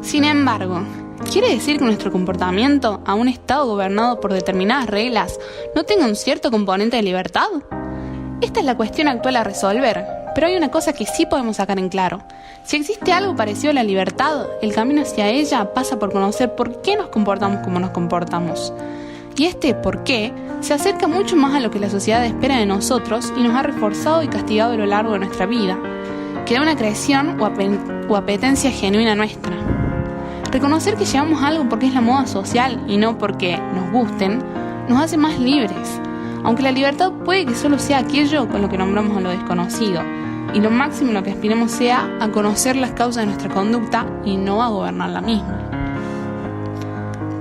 Sin embargo, ¿quiere decir que nuestro comportamiento, aun estado gobernado por determinadas reglas, no tenga un cierto componente de libertad? Esta es la cuestión actual a resolver, pero hay una cosa que sí podemos sacar en claro. Si existe algo parecido a la libertad, el camino hacia ella pasa por conocer por qué nos comportamos como nos comportamos. Y este por qué se acerca mucho más a lo que la sociedad espera de nosotros y nos ha reforzado y castigado a lo largo de nuestra vida, que da una creación o apetencia genuina nuestra. Reconocer que llevamos algo porque es la moda social y no porque nos gusten, nos hace más libres, aunque la libertad puede que solo sea aquello con lo que nombramos a lo desconocido, y lo máximo lo que aspiremos sea a conocer las causas de nuestra conducta y no a gobernar la misma.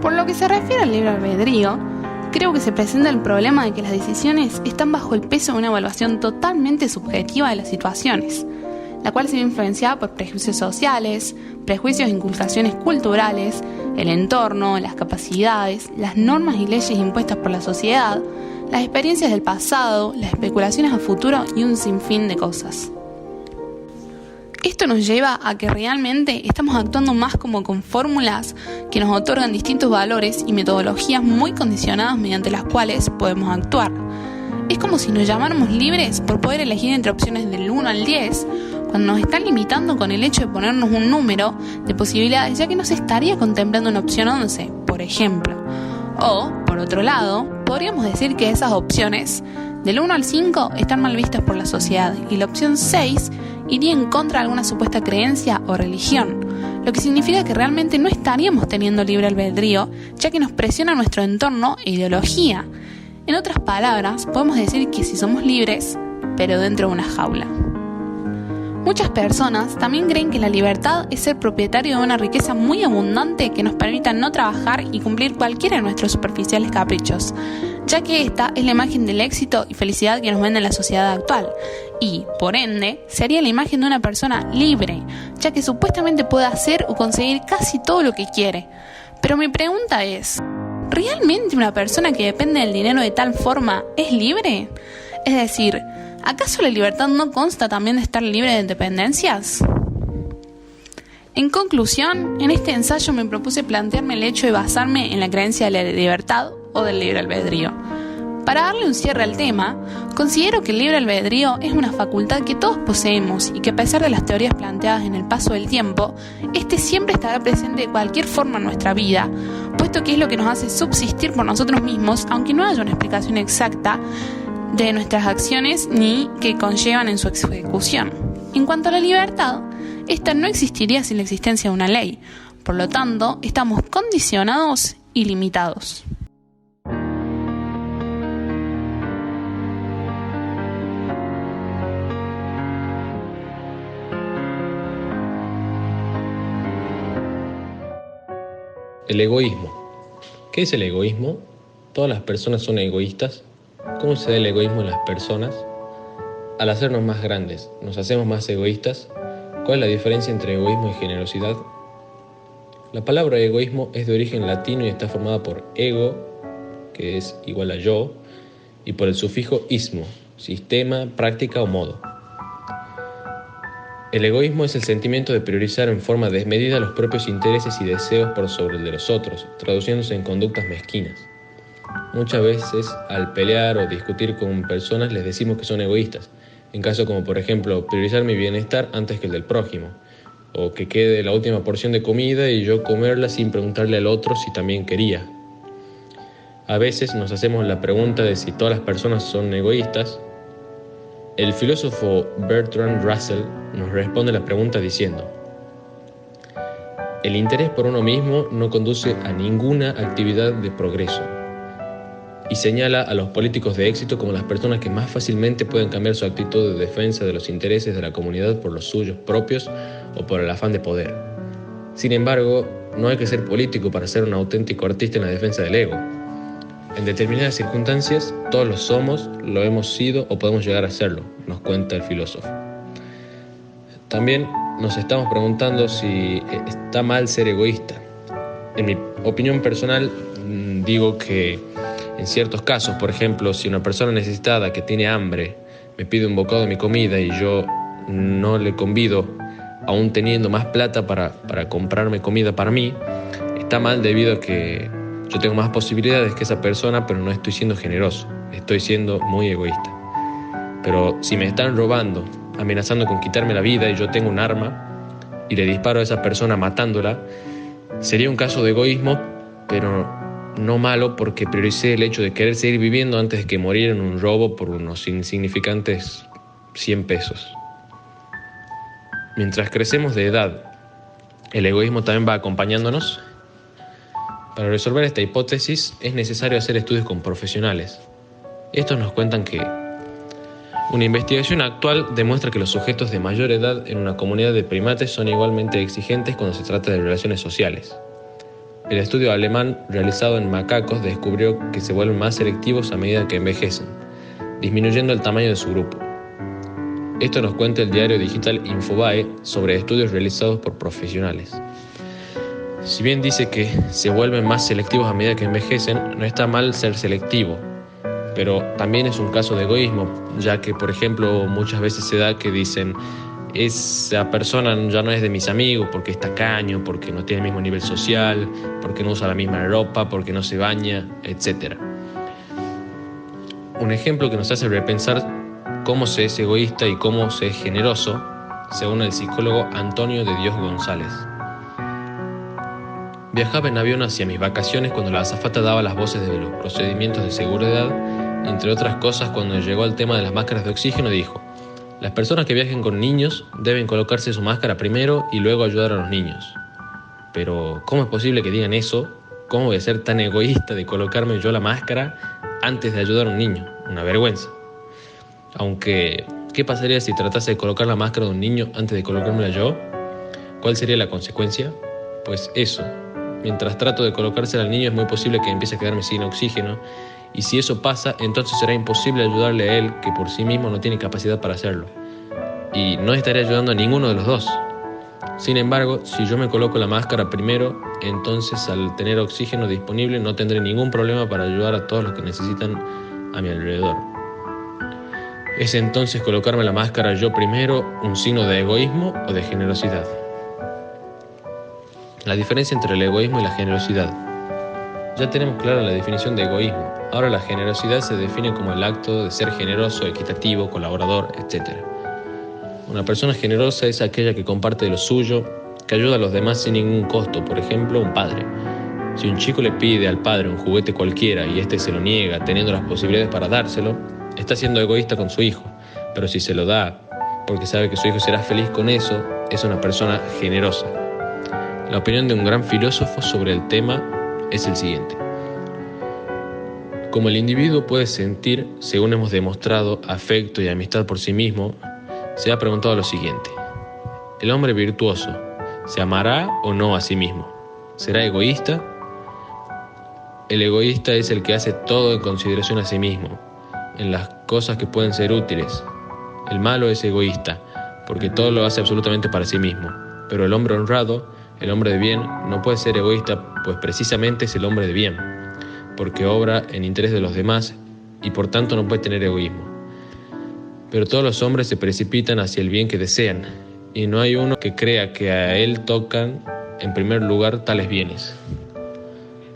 Por lo que se refiere al libre albedrío, creo que se presenta el problema de que las decisiones están bajo el peso de una evaluación totalmente subjetiva de las situaciones, la cual se ve influenciada por prejuicios sociales, prejuicios e inculcaciones culturales, el entorno, las capacidades, las normas y leyes impuestas por la sociedad, las experiencias del pasado, las especulaciones a futuro y un sinfín de cosas. Esto nos lleva a que realmente estamos actuando más como con fórmulas que nos otorgan distintos valores y metodologías muy condicionadas mediante las cuales podemos actuar. Es como si nos llamáramos libres por poder elegir entre opciones del 1 al 10, cuando nos están limitando con el hecho de ponernos un número de posibilidades, ya que no se estaría contemplando una opción 11, por ejemplo. O, por otro lado, podríamos decir que esas opciones, del 1 al 5, están mal vistas por la sociedad, y la opción 6 iría en contra de alguna supuesta creencia o religión, lo que significa que realmente no estaríamos teniendo libre albedrío, ya que nos presiona nuestro entorno e ideología. En otras palabras, podemos decir que si somos libres, pero dentro de una jaula. Muchas personas también creen que la libertad es ser propietario de una riqueza muy abundante que nos permita no trabajar y cumplir cualquiera de nuestros superficiales caprichos, ya que esta es la imagen del éxito y felicidad que nos vende la sociedad actual, y, por ende, sería la imagen de una persona libre, ya que supuestamente puede hacer o conseguir casi todo lo que quiere. Pero mi pregunta es, ¿realmente una persona que depende del dinero de tal forma es libre? Es decir, ¿acaso la libertad no consta también de estar libre de dependencias? En conclusión, en este ensayo me propuse plantearme el hecho de basarme en la creencia de la libertad o del libre albedrío. Para darle un cierre al tema, considero que el libre albedrío es una facultad que todos poseemos y que a pesar de las teorías planteadas en el paso del tiempo, este siempre estará presente de cualquier forma en nuestra vida, puesto que es lo que nos hace subsistir por nosotros mismos, aunque no haya una explicación exacta de nuestras acciones ni que conllevan en su ejecución. En cuanto a la libertad, esta no existiría sin la existencia de una ley, por lo tanto, estamos condicionados y limitados. El egoísmo. ¿Qué es el egoísmo? ¿Todas las personas son egoístas? ¿Cómo se da el egoísmo en las personas? Al hacernos más grandes, ¿nos hacemos más egoístas? ¿Cuál es la diferencia entre egoísmo y generosidad? La palabra egoísmo es de origen latino y está formada por ego, que es igual a yo, y por el sufijo ismo, sistema, práctica o modo. El egoísmo es el sentimiento de priorizar en forma desmedida los propios intereses y deseos por sobre el de los otros, traduciéndose en conductas mezquinas. Muchas veces, al pelear o discutir con personas, les decimos que son egoístas, en casos como por ejemplo, priorizar mi bienestar antes que el del prójimo, o que quede la última porción de comida y yo comerla sin preguntarle al otro si también quería. A veces nos hacemos la pregunta de si todas las personas son egoístas. El filósofo Bertrand Russell nos responde la pregunta diciendo: el interés por uno mismo no conduce a ninguna actividad de progreso, y señala a los políticos de éxito como las personas que más fácilmente pueden cambiar su actitud de defensa de los intereses de la comunidad por los suyos propios o por el afán de poder. Sin embargo, no hay que ser político para ser un auténtico artista en la defensa del ego. En determinadas circunstancias, todos lo somos, lo hemos sido o podemos llegar a serlo, nos cuenta el filósofo. También nos estamos preguntando si está mal ser egoísta. En mi opinión personal, digo que en ciertos casos, por ejemplo, si una persona necesitada que tiene hambre me pide un bocado de mi comida y yo no le convido, aún teniendo más plata para comprarme comida para mí, está mal debido a que yo tengo más posibilidades que esa persona, pero no estoy siendo generoso, estoy siendo muy egoísta. Pero si me están robando, amenazando con quitarme la vida y yo tengo un arma y le disparo a esa persona matándola, sería un caso de egoísmo, pero no malo porque prioricé el hecho de querer seguir viviendo antes de que morir en un robo por unos insignificantes 100 pesos. Mientras crecemos de edad, el egoísmo también va acompañándonos. Para resolver esta hipótesis es necesario hacer estudios con profesionales. Estos nos cuentan que una investigación actual demuestra que los sujetos de mayor edad en una comunidad de primates son igualmente exigentes cuando se trata de relaciones sociales. El estudio alemán realizado en macacos descubrió que se vuelven más selectivos a medida que envejecen, disminuyendo el tamaño de su grupo. Esto nos cuenta el diario digital Infobae sobre estudios realizados por profesionales. Si bien dice que se vuelven más selectivos a medida que envejecen, no está mal ser selectivo, pero también es un caso de egoísmo, ya que, por ejemplo, muchas veces se da que dicen: esa persona ya no es de mis amigos porque es tacaño, porque no tiene el mismo nivel social, porque no usa la misma ropa, porque no se baña, etc. Un ejemplo que nos hace repensar cómo se es egoísta y cómo se es generoso, según el psicólogo Antonio de Dios González. Viajaba en avión hacia mis vacaciones cuando la azafata daba las voces de los procedimientos de seguridad, y entre otras cosas, cuando llegó al tema de las máscaras de oxígeno, dijo: las personas que viajen con niños deben colocarse su máscara primero y luego ayudar a los niños. Pero, ¿cómo es posible que digan eso? ¿Cómo voy a ser tan egoísta de colocarme yo la máscara antes de ayudar a un niño? Una vergüenza. Aunque, ¿qué pasaría si tratase de colocar la máscara de un niño antes de colocármela yo? ¿Cuál sería la consecuencia? Pues eso. Mientras trato de colocársela al niño es muy posible que empiece a quedarme sin oxígeno, y si eso pasa, entonces será imposible ayudarle a él, que por sí mismo no tiene capacidad para hacerlo. Y no estaré ayudando a ninguno de los dos. Sin embargo, si yo me coloco la máscara primero, entonces al tener oxígeno disponible no tendré ningún problema para ayudar a todos los que necesitan a mi alrededor. ¿Es entonces colocarme la máscara yo primero un signo de egoísmo o de generosidad? La diferencia entre el egoísmo y la generosidad. Ya tenemos clara la definición de egoísmo. Ahora la generosidad se define como el acto de ser generoso, equitativo, colaborador, etc. Una persona generosa es aquella que comparte de lo suyo, que ayuda a los demás sin ningún costo. Por ejemplo, un padre. Si un chico le pide al padre un juguete cualquiera y éste se lo niega, teniendo las posibilidades para dárselo, está siendo egoísta con su hijo. Pero si se lo da porque sabe que su hijo será feliz con eso, es una persona generosa. La opinión de un gran filósofo sobre el tema es el siguiente. Como el individuo puede sentir, según hemos demostrado, afecto y amistad por sí mismo, se ha preguntado lo siguiente. ¿El hombre virtuoso se amará o no a sí mismo? ¿Será egoísta? El egoísta es el que hace todo en consideración a sí mismo, en las cosas que pueden ser útiles. El malo es egoísta, porque todo lo hace absolutamente para sí mismo. Pero el hombre honrado, el hombre de bien, no puede ser egoísta, pues precisamente es el hombre de bien, porque obra en interés de los demás y por tanto no puede tener egoísmo. Pero todos los hombres se precipitan hacia el bien que desean, y no hay uno que crea que a él tocan en primer lugar tales bienes.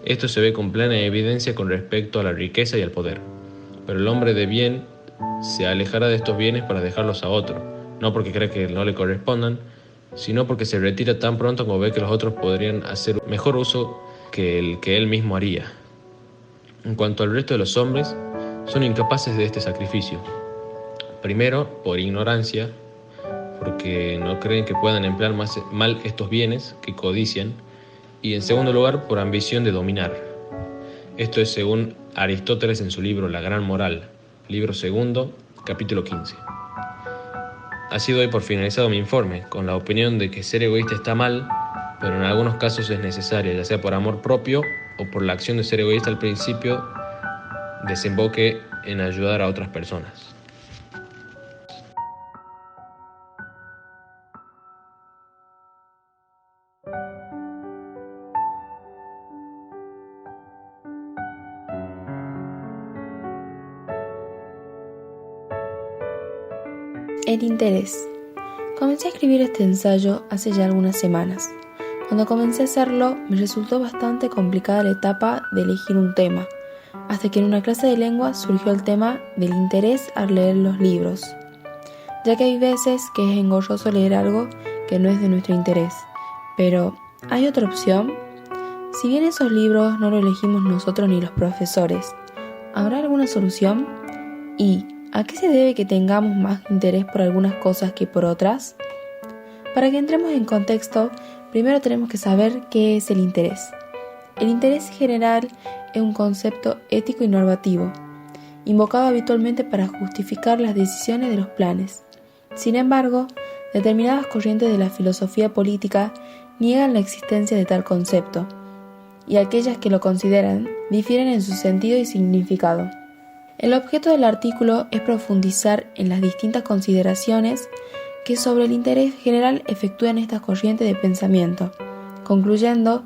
Esto se ve con plena evidencia con respecto a la riqueza y al poder. Pero el hombre de bien se alejará de estos bienes para dejarlos a otro, no porque cree que no le correspondan, sino porque se retira tan pronto como ve que los otros podrían hacer mejor uso que el que él mismo haría. En cuanto al resto de los hombres, son incapaces de este sacrificio. Primero, por ignorancia, porque no creen que puedan emplear mal estos bienes que codician, y en segundo lugar, por ambición de dominar. Esto es según Aristóteles en su libro La Gran Moral, libro 2, capítulo 15. Así doy por finalizado mi informe, con la opinión de que ser egoísta está mal, pero en algunos casos es necesario, ya sea por amor propio o por la acción de ser egoísta al principio desemboque en ayudar a otras personas. El interés. Comencé a escribir este ensayo hace ya algunas semanas. Cuando comencé a hacerlo, me resultó bastante complicada la etapa de elegir un tema, hasta que en una clase de lengua surgió el tema del interés al leer los libros, ya que hay veces que es engorroso leer algo que no es de nuestro interés. Pero, ¿hay otra opción? Si bien esos libros no los elegimos nosotros ni los profesores, ¿habrá alguna solución? ¿Y a qué se debe que tengamos más interés por algunas cosas que por otras? Para que entremos en contexto, primero tenemos que saber qué es el interés. El interés general es un concepto ético y normativo, invocado habitualmente para justificar las decisiones de los planes. Sin embargo, determinadas corrientes de la filosofía política niegan la existencia de tal concepto, y aquellas que lo consideran difieren en su sentido y significado. El objeto del artículo es profundizar en las distintas consideraciones que sobre el interés general efectúan estas corrientes de pensamiento, concluyendo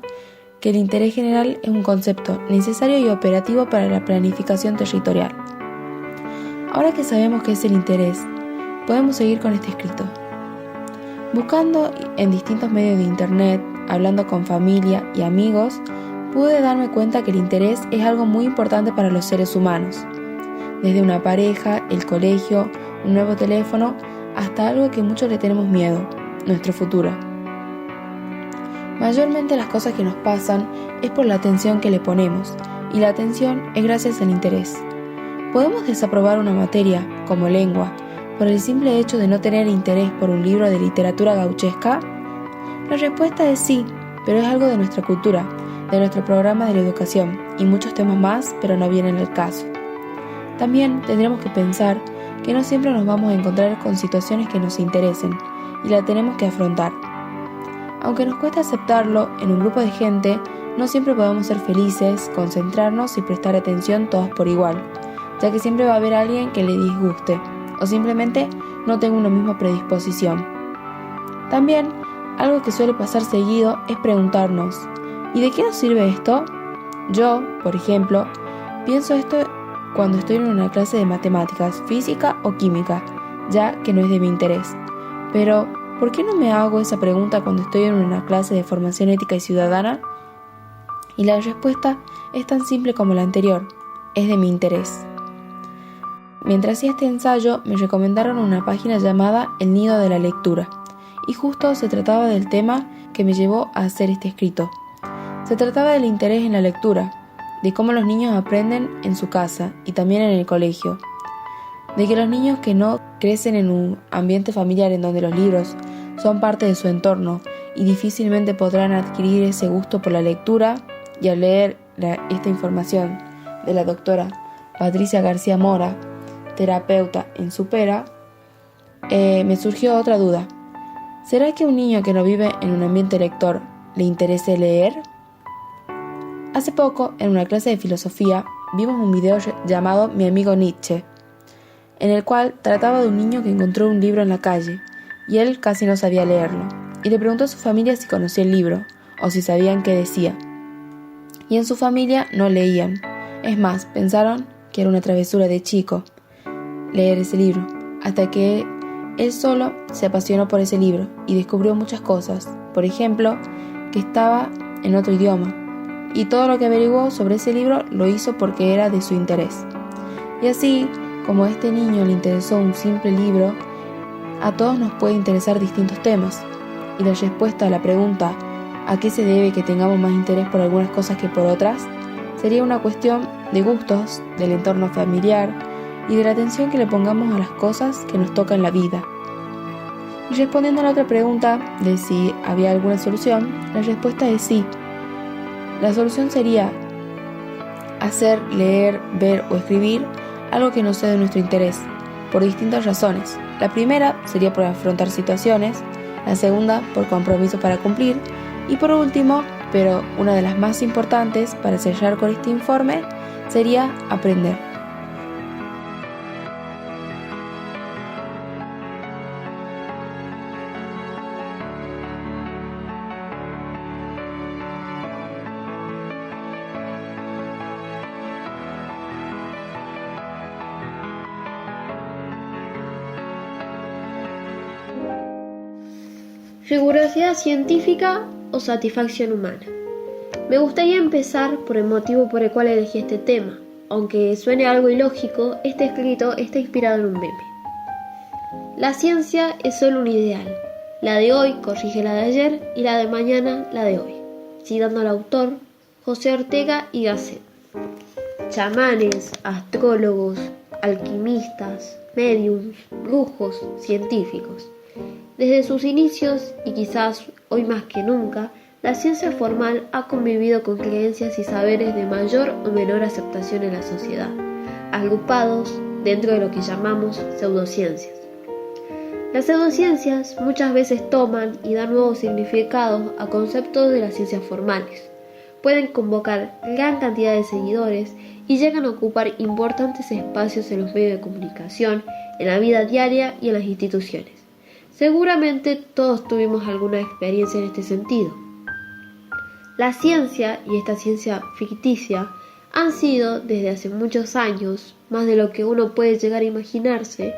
que el interés general es un concepto necesario y operativo para la planificación territorial. Ahora que sabemos qué es el interés, podemos seguir con este escrito. Buscando en distintos medios de internet, hablando con familia y amigos, pude darme cuenta que el interés es algo muy importante para los seres humanos. Desde una pareja, el colegio, un nuevo teléfono, hasta algo que muchos le tenemos miedo, nuestro futuro. Mayormente las cosas que nos pasan es por la atención que le ponemos, y la atención es gracias al interés. ¿Podemos desaprobar una materia, como lengua, por el simple hecho de no tener interés por un libro de literatura gauchesca? La respuesta es sí, pero es algo de nuestra cultura, de nuestro programa de la educación, y muchos temas más, pero no vienen al caso. También tendremos que pensar que no siempre nos vamos a encontrar con situaciones que nos interesen y la tenemos que afrontar. Aunque nos cueste aceptarlo, en un grupo de gente no siempre podemos ser felices, concentrarnos y prestar atención todos por igual, ya que siempre va a haber alguien que le disguste o simplemente no tenga una misma predisposición. También, algo que suele pasar seguido es preguntarnos, ¿y de qué nos sirve esto? Yo, por ejemplo, pienso esto cuando estoy en una clase de matemáticas, física o química, ya que no es de mi interés. Pero, ¿por qué no me hago esa pregunta cuando estoy en una clase de formación ética y ciudadana? Y la respuesta es tan simple como la anterior: es de mi interés. Mientras hacía este ensayo, me recomendaron una página llamada El Nido de la Lectura, y justo se trataba del tema que me llevó a hacer este escrito. Se trataba del interés en la lectura, de cómo los niños aprenden en su casa y también en el colegio, de que los niños que no crecen en un ambiente familiar en donde los libros son parte de su entorno y difícilmente podrán adquirir ese gusto por la lectura, y al leer esta información de la doctora Patricia García Mora, terapeuta en Supera, me surgió otra duda. ¿Será que a un niño que no vive en un ambiente lector le interese leer? Hace poco, en una clase de filosofía, vimos un video llamado Mi amigo Nietzsche, en el cual trataba de un niño que encontró un libro en la calle, y él casi no sabía leerlo, y le preguntó a su familia si conocía el libro, o si sabían qué decía. Y en su familia no leían. Es más, pensaron que era una travesura de chico leer ese libro, hasta que él solo se apasionó por ese libro y descubrió muchas cosas. Por ejemplo, que estaba en otro idioma, y todo lo que averiguó sobre ese libro lo hizo porque era de su interés. Y así, como a este niño le interesó un simple libro, a todos nos puede interesar distintos temas, y la respuesta a la pregunta ¿a qué se debe que tengamos más interés por algunas cosas que por otras? Sería una cuestión de gustos, del entorno familiar y de la atención que le pongamos a las cosas que nos tocan en la vida. Y respondiendo a la otra pregunta de si había alguna solución, la respuesta es sí. La solución sería hacer, leer, ver o escribir algo que no sea de nuestro interés, por distintas razones. La primera sería por afrontar situaciones, la segunda por compromiso para cumplir, y por último, pero una de las más importantes para cerrar con este informe, sería aprender. Rigurosidad científica o satisfacción humana. Me gustaría empezar por el motivo por el cual elegí este tema. Aunque suene algo ilógico, este escrito está inspirado en un meme. La ciencia es solo un ideal. La de hoy corrige la de ayer y la de mañana la de hoy. Citando al autor José Ortega y Gasset. Chamanes, astrólogos, alquimistas, médiums, brujos, científicos. Desde sus inicios, y quizás hoy más que nunca, la ciencia formal ha convivido con creencias y saberes de mayor o menor aceptación en la sociedad, agrupados dentro de lo que llamamos pseudociencias. Las pseudociencias muchas veces toman y dan nuevos significados a conceptos de las ciencias formales. Pueden convocar gran cantidad de seguidores y llegan a ocupar importantes espacios en los medios de comunicación, en la vida diaria y en las instituciones. Seguramente todos tuvimos alguna experiencia en este sentido. La ciencia y esta ciencia ficticia han sido, desde hace muchos años, más de lo que uno puede llegar a imaginarse,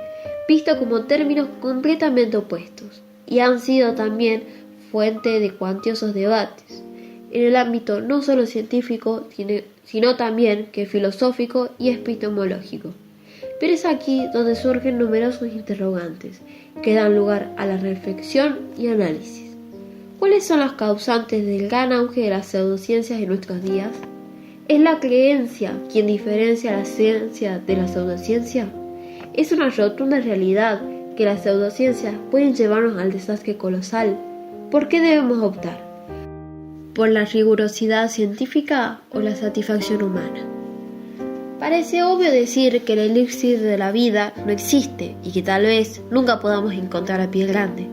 vistos como términos completamente opuestos, y han sido también fuente de cuantiosos debates, en el ámbito no solo científico, sino también que filosófico y epistemológico. Pero es aquí donde surgen numerosos interrogantes, que dan lugar a la reflexión y análisis. ¿Cuáles son las causantes del gran auge de las pseudociencias en nuestros días? ¿Es la creencia quien diferencia la ciencia de la pseudociencia? ¿Es una rotunda realidad que las pseudociencias pueden llevarnos al desastre colosal? ¿Por qué debemos optar? ¿Por la rigurosidad científica o la satisfacción humana? Parece obvio decir que el elixir de la vida no existe y que tal vez nunca podamos encontrar a pie grande.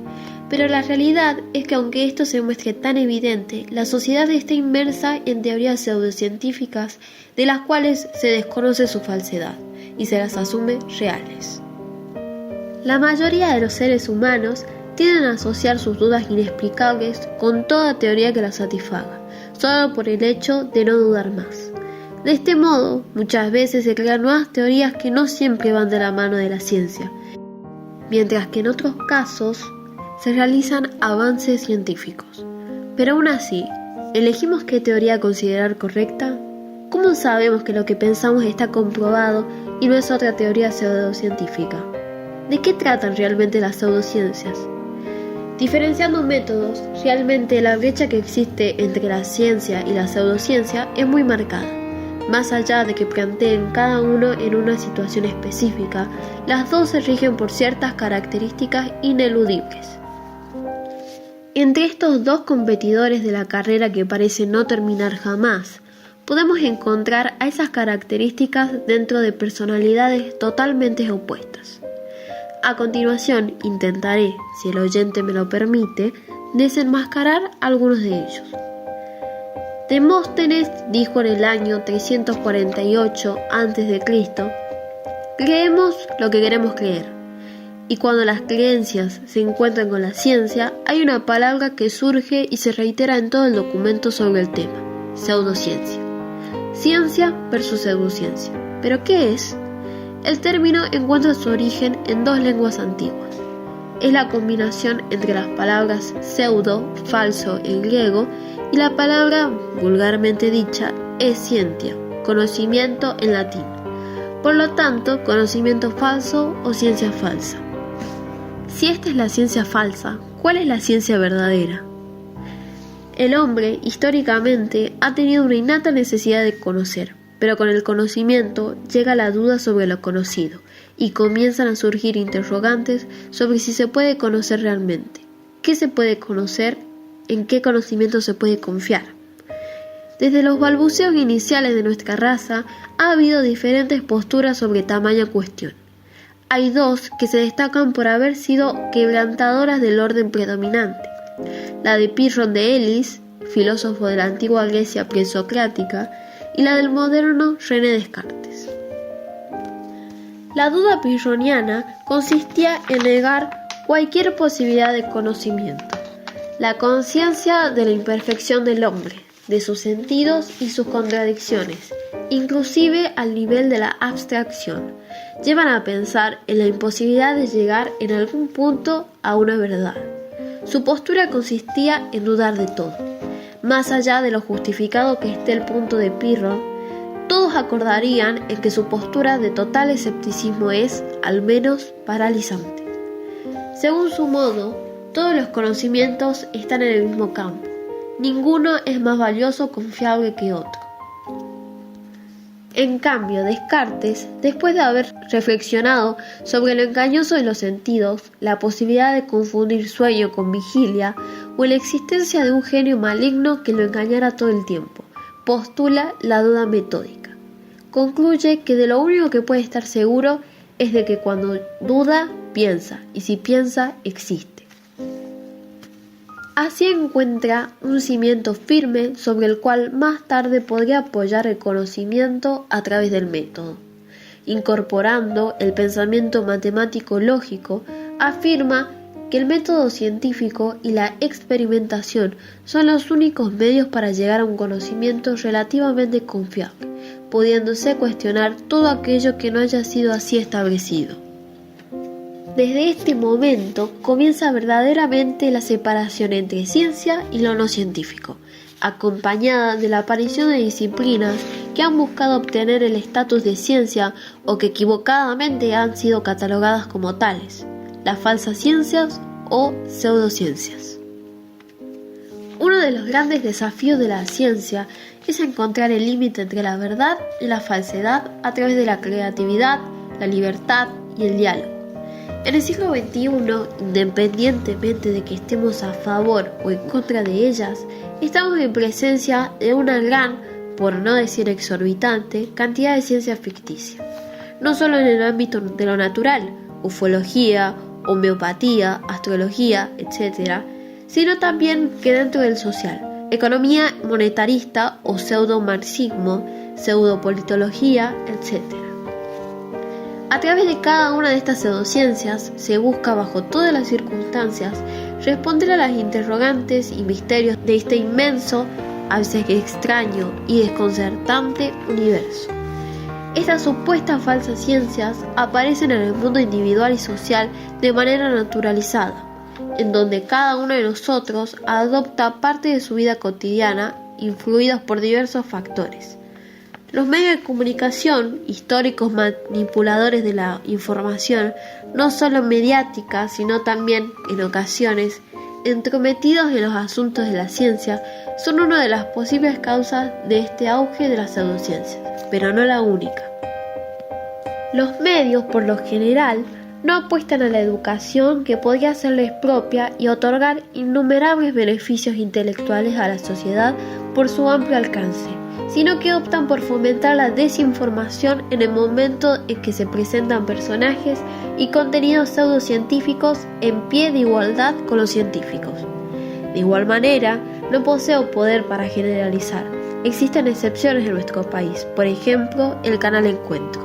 Pero la realidad es que aunque esto se muestre tan evidente, la sociedad está inmersa en teorías pseudocientíficas de las cuales se desconoce su falsedad y se las asume reales. La mayoría de los seres humanos tienden a asociar sus dudas inexplicables con toda teoría que las satisfaga, solo por el hecho de no dudar más. De este modo, muchas veces se crean nuevas teorías que no siempre van de la mano de la ciencia, mientras que en otros casos se realizan avances científicos. Pero aún así, ¿Elegimos qué teoría considerar correcta? ¿Cómo sabemos que lo que pensamos está comprobado y no es otra teoría pseudocientífica? ¿De qué tratan realmente las pseudociencias? Diferenciando métodos, realmente la brecha que existe entre la ciencia y la pseudociencia es muy marcada. Más allá de que planteen cada uno en una situación específica, las dos se rigen por ciertas características ineludibles. Entre estos dos competidores de la carrera que parece no terminar jamás, podemos encontrar a esas características dentro de personalidades totalmente opuestas. A continuación intentaré, si el oyente me lo permite, desenmascarar algunos de ellos. Demóstenes dijo en el año 348 a.C., creemos lo que queremos creer, y cuando las creencias se encuentran con la ciencia, hay una palabra que surge y se reitera en todo el documento sobre el tema: pseudociencia. Ciencia versus pseudociencia. ¿Pero qué es? El término encuentra su origen en dos lenguas antiguas. Es la combinación entre las palabras pseudo, falso en griego, y la palabra vulgarmente dicha scientia, conocimiento en latín. Por lo tanto, conocimiento falso o ciencia falsa. Si esta es la ciencia falsa, ¿cuál es la ciencia verdadera? El hombre, históricamente, ha tenido una innata necesidad de conocer, pero con el conocimiento llega la duda sobre lo conocido y comienzan a surgir interrogantes sobre si se puede conocer realmente. ¿Qué se puede conocer? ¿En qué conocimiento se puede confiar? Desde los balbuceos iniciales de nuestra raza ha habido diferentes posturas sobre tamaña cuestión. Hay dos que se destacan por haber sido quebrantadoras del orden predominante: la de Pirrón de Elis, filósofo de la antigua Grecia presocrática, y la del moderno René Descartes. La duda pirroniana consistía en negar cualquier posibilidad de conocimiento, la conciencia de la imperfección del hombre, de sus sentidos y sus contradicciones, inclusive al nivel de la abstracción, llevan a pensar en la imposibilidad de llegar en algún punto a una verdad. Su postura consistía en dudar de todo. Más allá de lo justificado que esté el punto de Pirrón, todos acordarían en que su postura de total escepticismo es, al menos, paralizante. Según su modo, todos los conocimientos están en el mismo campo. Ninguno es más valioso o confiable que otro. En cambio, Descartes, después de haber reflexionado sobre lo engañoso de los sentidos, la posibilidad de confundir sueño con vigilia o la existencia de un genio maligno que lo engañara todo el tiempo, postula la duda metódica. Concluye que de lo único que puede estar seguro es de que cuando duda, piensa, y si piensa, existe. Así encuentra un cimiento firme sobre el cual más tarde podría apoyar el conocimiento a través del método. Incorporando el pensamiento matemático lógico, afirma que el método científico y la experimentación son los únicos medios para llegar a un conocimiento relativamente confiable, pudiéndose cuestionar todo aquello que no haya sido así establecido. Desde este momento comienza verdaderamente la separación entre ciencia y lo no científico, acompañada de la aparición de disciplinas que han buscado obtener el estatus de ciencia o que equivocadamente han sido catalogadas como tales, las falsas ciencias o pseudociencias. Uno de los grandes desafíos de la ciencia es encontrar el límite entre la verdad y la falsedad a través de la creatividad, la libertad y el diálogo. En el siglo XXI, independientemente de que estemos a favor o en contra de ellas, estamos en presencia de una gran, por no decir exorbitante, cantidad de ciencia ficticia. No solo en el ámbito de lo natural, ufología, homeopatía, astrología, etc., sino también que dentro del social, economía monetarista o pseudo-marxismo, pseudopolitología, etc. A través de cada una de estas pseudociencias se busca bajo todas las circunstancias responder a las interrogantes y misterios de este inmenso, a veces extraño y desconcertante universo. Estas supuestas falsas ciencias aparecen en el mundo individual y social de manera naturalizada, en donde cada uno de nosotros adopta parte de su vida cotidiana influidos por diversos factores. Los medios de comunicación, históricos manipuladores de la información, no solo mediática, sino también, en ocasiones, entrometidos en los asuntos de la ciencia, son una de las posibles causas de este auge de las pseudociencias, pero no la única. Los medios, por lo general, no apuestan a la educación que podría serles propia y otorgar innumerables beneficios intelectuales a la sociedad por su amplio alcance, sino que optan por fomentar la desinformación en el momento en que se presentan personajes y contenidos pseudocientíficos en pie de igualdad con los científicos. De igual manera, no poseo poder para generalizar. Existen excepciones en nuestro país, por ejemplo, el canal Encuentro.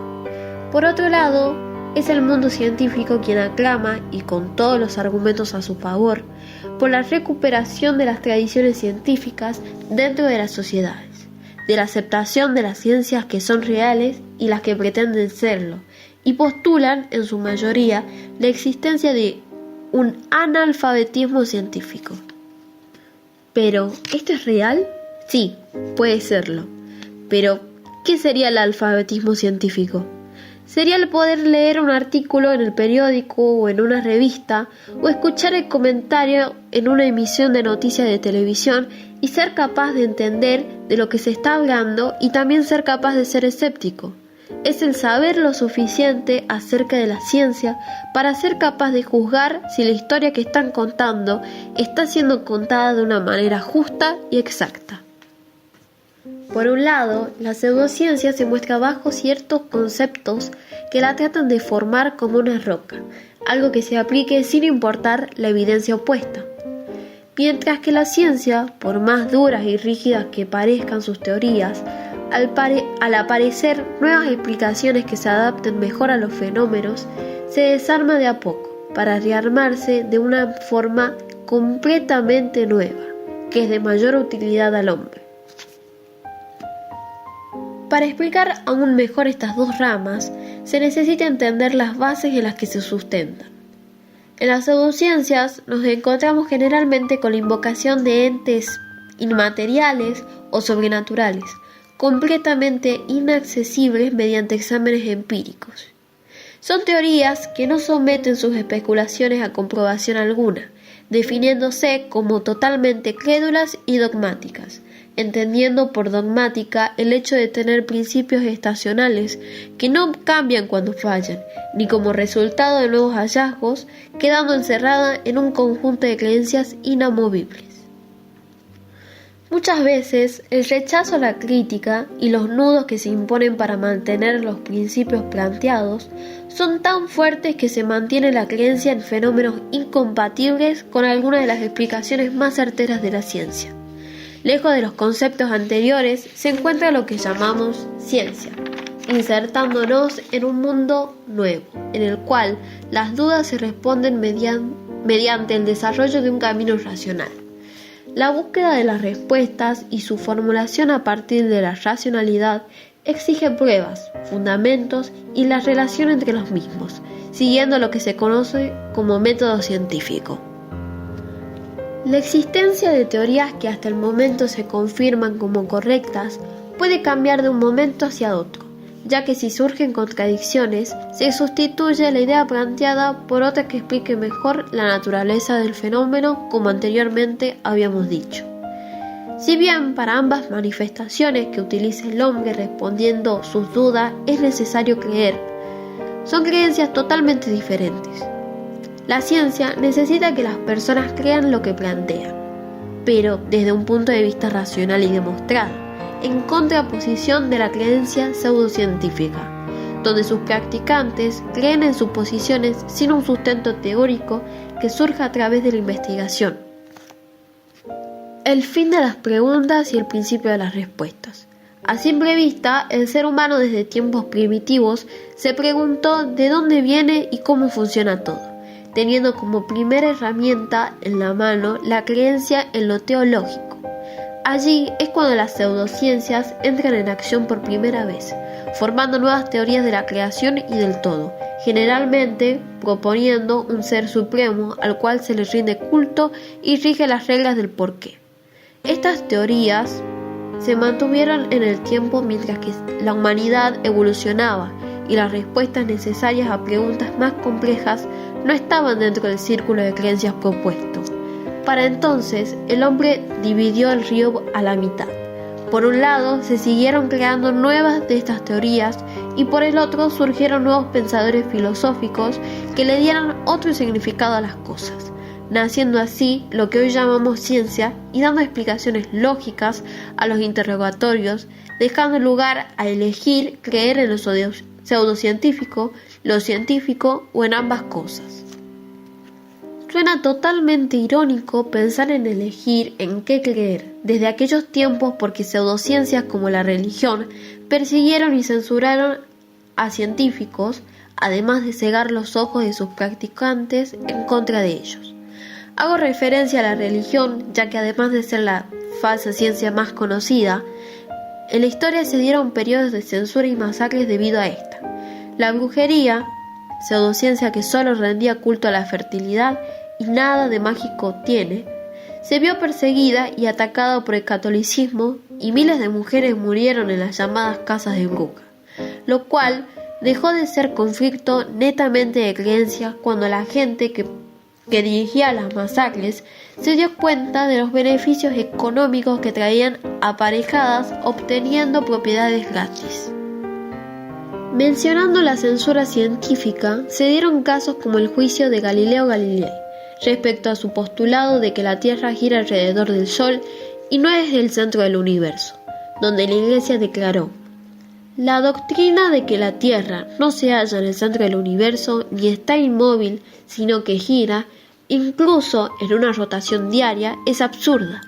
Por otro lado, es el mundo científico quien aclama, y con todos los argumentos a su favor, por la recuperación de las tradiciones científicas dentro de las sociedades, de la aceptación de las ciencias que son reales y las que pretenden serlo, y postulan, en su mayoría, la existencia de un analfabetismo científico. Pero, ¿esto es real? Sí, puede serlo. Pero, ¿qué sería el alfabetismo científico? Sería el poder leer un artículo en el periódico o en una revista, o escuchar el comentario en una emisión de noticias de televisión y ser capaz de entender de lo que se está hablando y también ser capaz de ser escéptico. Es el saber lo suficiente acerca de la ciencia para ser capaz de juzgar si la historia que están contando está siendo contada de una manera justa y exacta. Por un lado, la pseudociencia se muestra bajo ciertos conceptos que la tratan de formar como una roca, algo que se aplique sin importar la evidencia opuesta. Mientras que la ciencia, por más duras y rígidas que parezcan sus teorías, al aparecer nuevas explicaciones que se adapten mejor a los fenómenos, se desarma de a poco para rearmarse de una forma completamente nueva, que es de mayor utilidad al hombre. Para explicar aún mejor estas dos ramas, se necesita entender las bases en las que se sustentan. En las pseudociencias nos encontramos generalmente con la invocación de entes inmateriales o sobrenaturales, completamente inaccesibles mediante exámenes empíricos. Son teorías que no someten sus especulaciones a comprobación alguna, definiéndose como totalmente crédulas y dogmáticas, entendiendo por dogmática el hecho de tener principios estacionales que no cambian cuando fallan, ni como resultado de nuevos hallazgos, quedando encerrada en un conjunto de creencias inamovibles. Muchas veces el rechazo a la crítica y los nudos que se imponen para mantener los principios planteados son tan fuertes que se mantiene la creencia en fenómenos incompatibles con algunas de las explicaciones más certeras de la ciencia. Lejos de los conceptos anteriores se encuentra lo que llamamos ciencia, insertándonos en un mundo nuevo, en el cual las dudas se responden mediante el desarrollo de un camino racional. La búsqueda de las respuestas y su formulación a partir de la racionalidad exige pruebas, fundamentos y la relación entre los mismos, siguiendo lo que se conoce como método científico. La existencia de teorías que hasta el momento se confirman como correctas puede cambiar de un momento hacia otro, ya que si surgen contradicciones, se sustituye la idea planteada por otra que explique mejor la naturaleza del fenómeno, como anteriormente habíamos dicho. Si bien para ambas manifestaciones que utiliza el hombre respondiendo sus dudas es necesario creer, son creencias totalmente diferentes. La ciencia necesita que las personas crean lo que plantean, pero desde un punto de vista racional y demostrado, en contraposición de la creencia pseudocientífica, donde sus practicantes creen en suposiciones sin un sustento teórico que surja a través de la investigación. El fin de las preguntas y el principio de las respuestas. A simple vista, el ser humano desde tiempos primitivos se preguntó de dónde viene y cómo funciona todo, teniendo como primera herramienta en la mano la creencia en lo teológico. Allí es cuando las pseudociencias entran en acción por primera vez, formando nuevas teorías de la creación y del todo, generalmente proponiendo un ser supremo al cual se le rinde culto y rige las reglas del porqué. Estas teorías se mantuvieron en el tiempo mientras que la humanidad evolucionaba y las respuestas necesarias a preguntas más complejas no estaban dentro del círculo de creencias propuesto. Para entonces, el hombre dividió el río a la mitad. Por un lado, se siguieron creando nuevas de estas teorías y por el otro surgieron nuevos pensadores filosóficos que le dieran otro significado a las cosas, naciendo así lo que hoy llamamos ciencia y dando explicaciones lógicas a los interrogatorios, dejando lugar a elegir creer en lo pseudocientífico, lo científico o en ambas cosas. Suena totalmente irónico pensar en elegir en qué creer desde aquellos tiempos porque pseudociencias como la religión persiguieron y censuraron a científicos, además de cegar los ojos de sus practicantes en contra de ellos. Hago referencia a la religión ya que además de ser la falsa ciencia más conocida, en la historia se dieron periodos de censura y masacres debido a esta. La brujería, pseudociencia que solo rendía culto a la fertilidad y nada de mágico tiene, se vio perseguida y atacada por el catolicismo y miles de mujeres murieron en las llamadas casas de brujas, lo cual dejó de ser conflicto netamente de creencia cuando la gente que dirigía las masacres se dio cuenta de los beneficios económicos que traían aparejadas obteniendo propiedades gratis. Mencionando la censura científica, se dieron casos como el juicio de Galileo Galilei, respecto a su postulado de que la Tierra gira alrededor del Sol y no es el centro del universo, donde la Iglesia declaró: la doctrina de que la Tierra no se halla en el centro del universo ni está inmóvil, sino que gira, incluso en una rotación diaria, es absurda,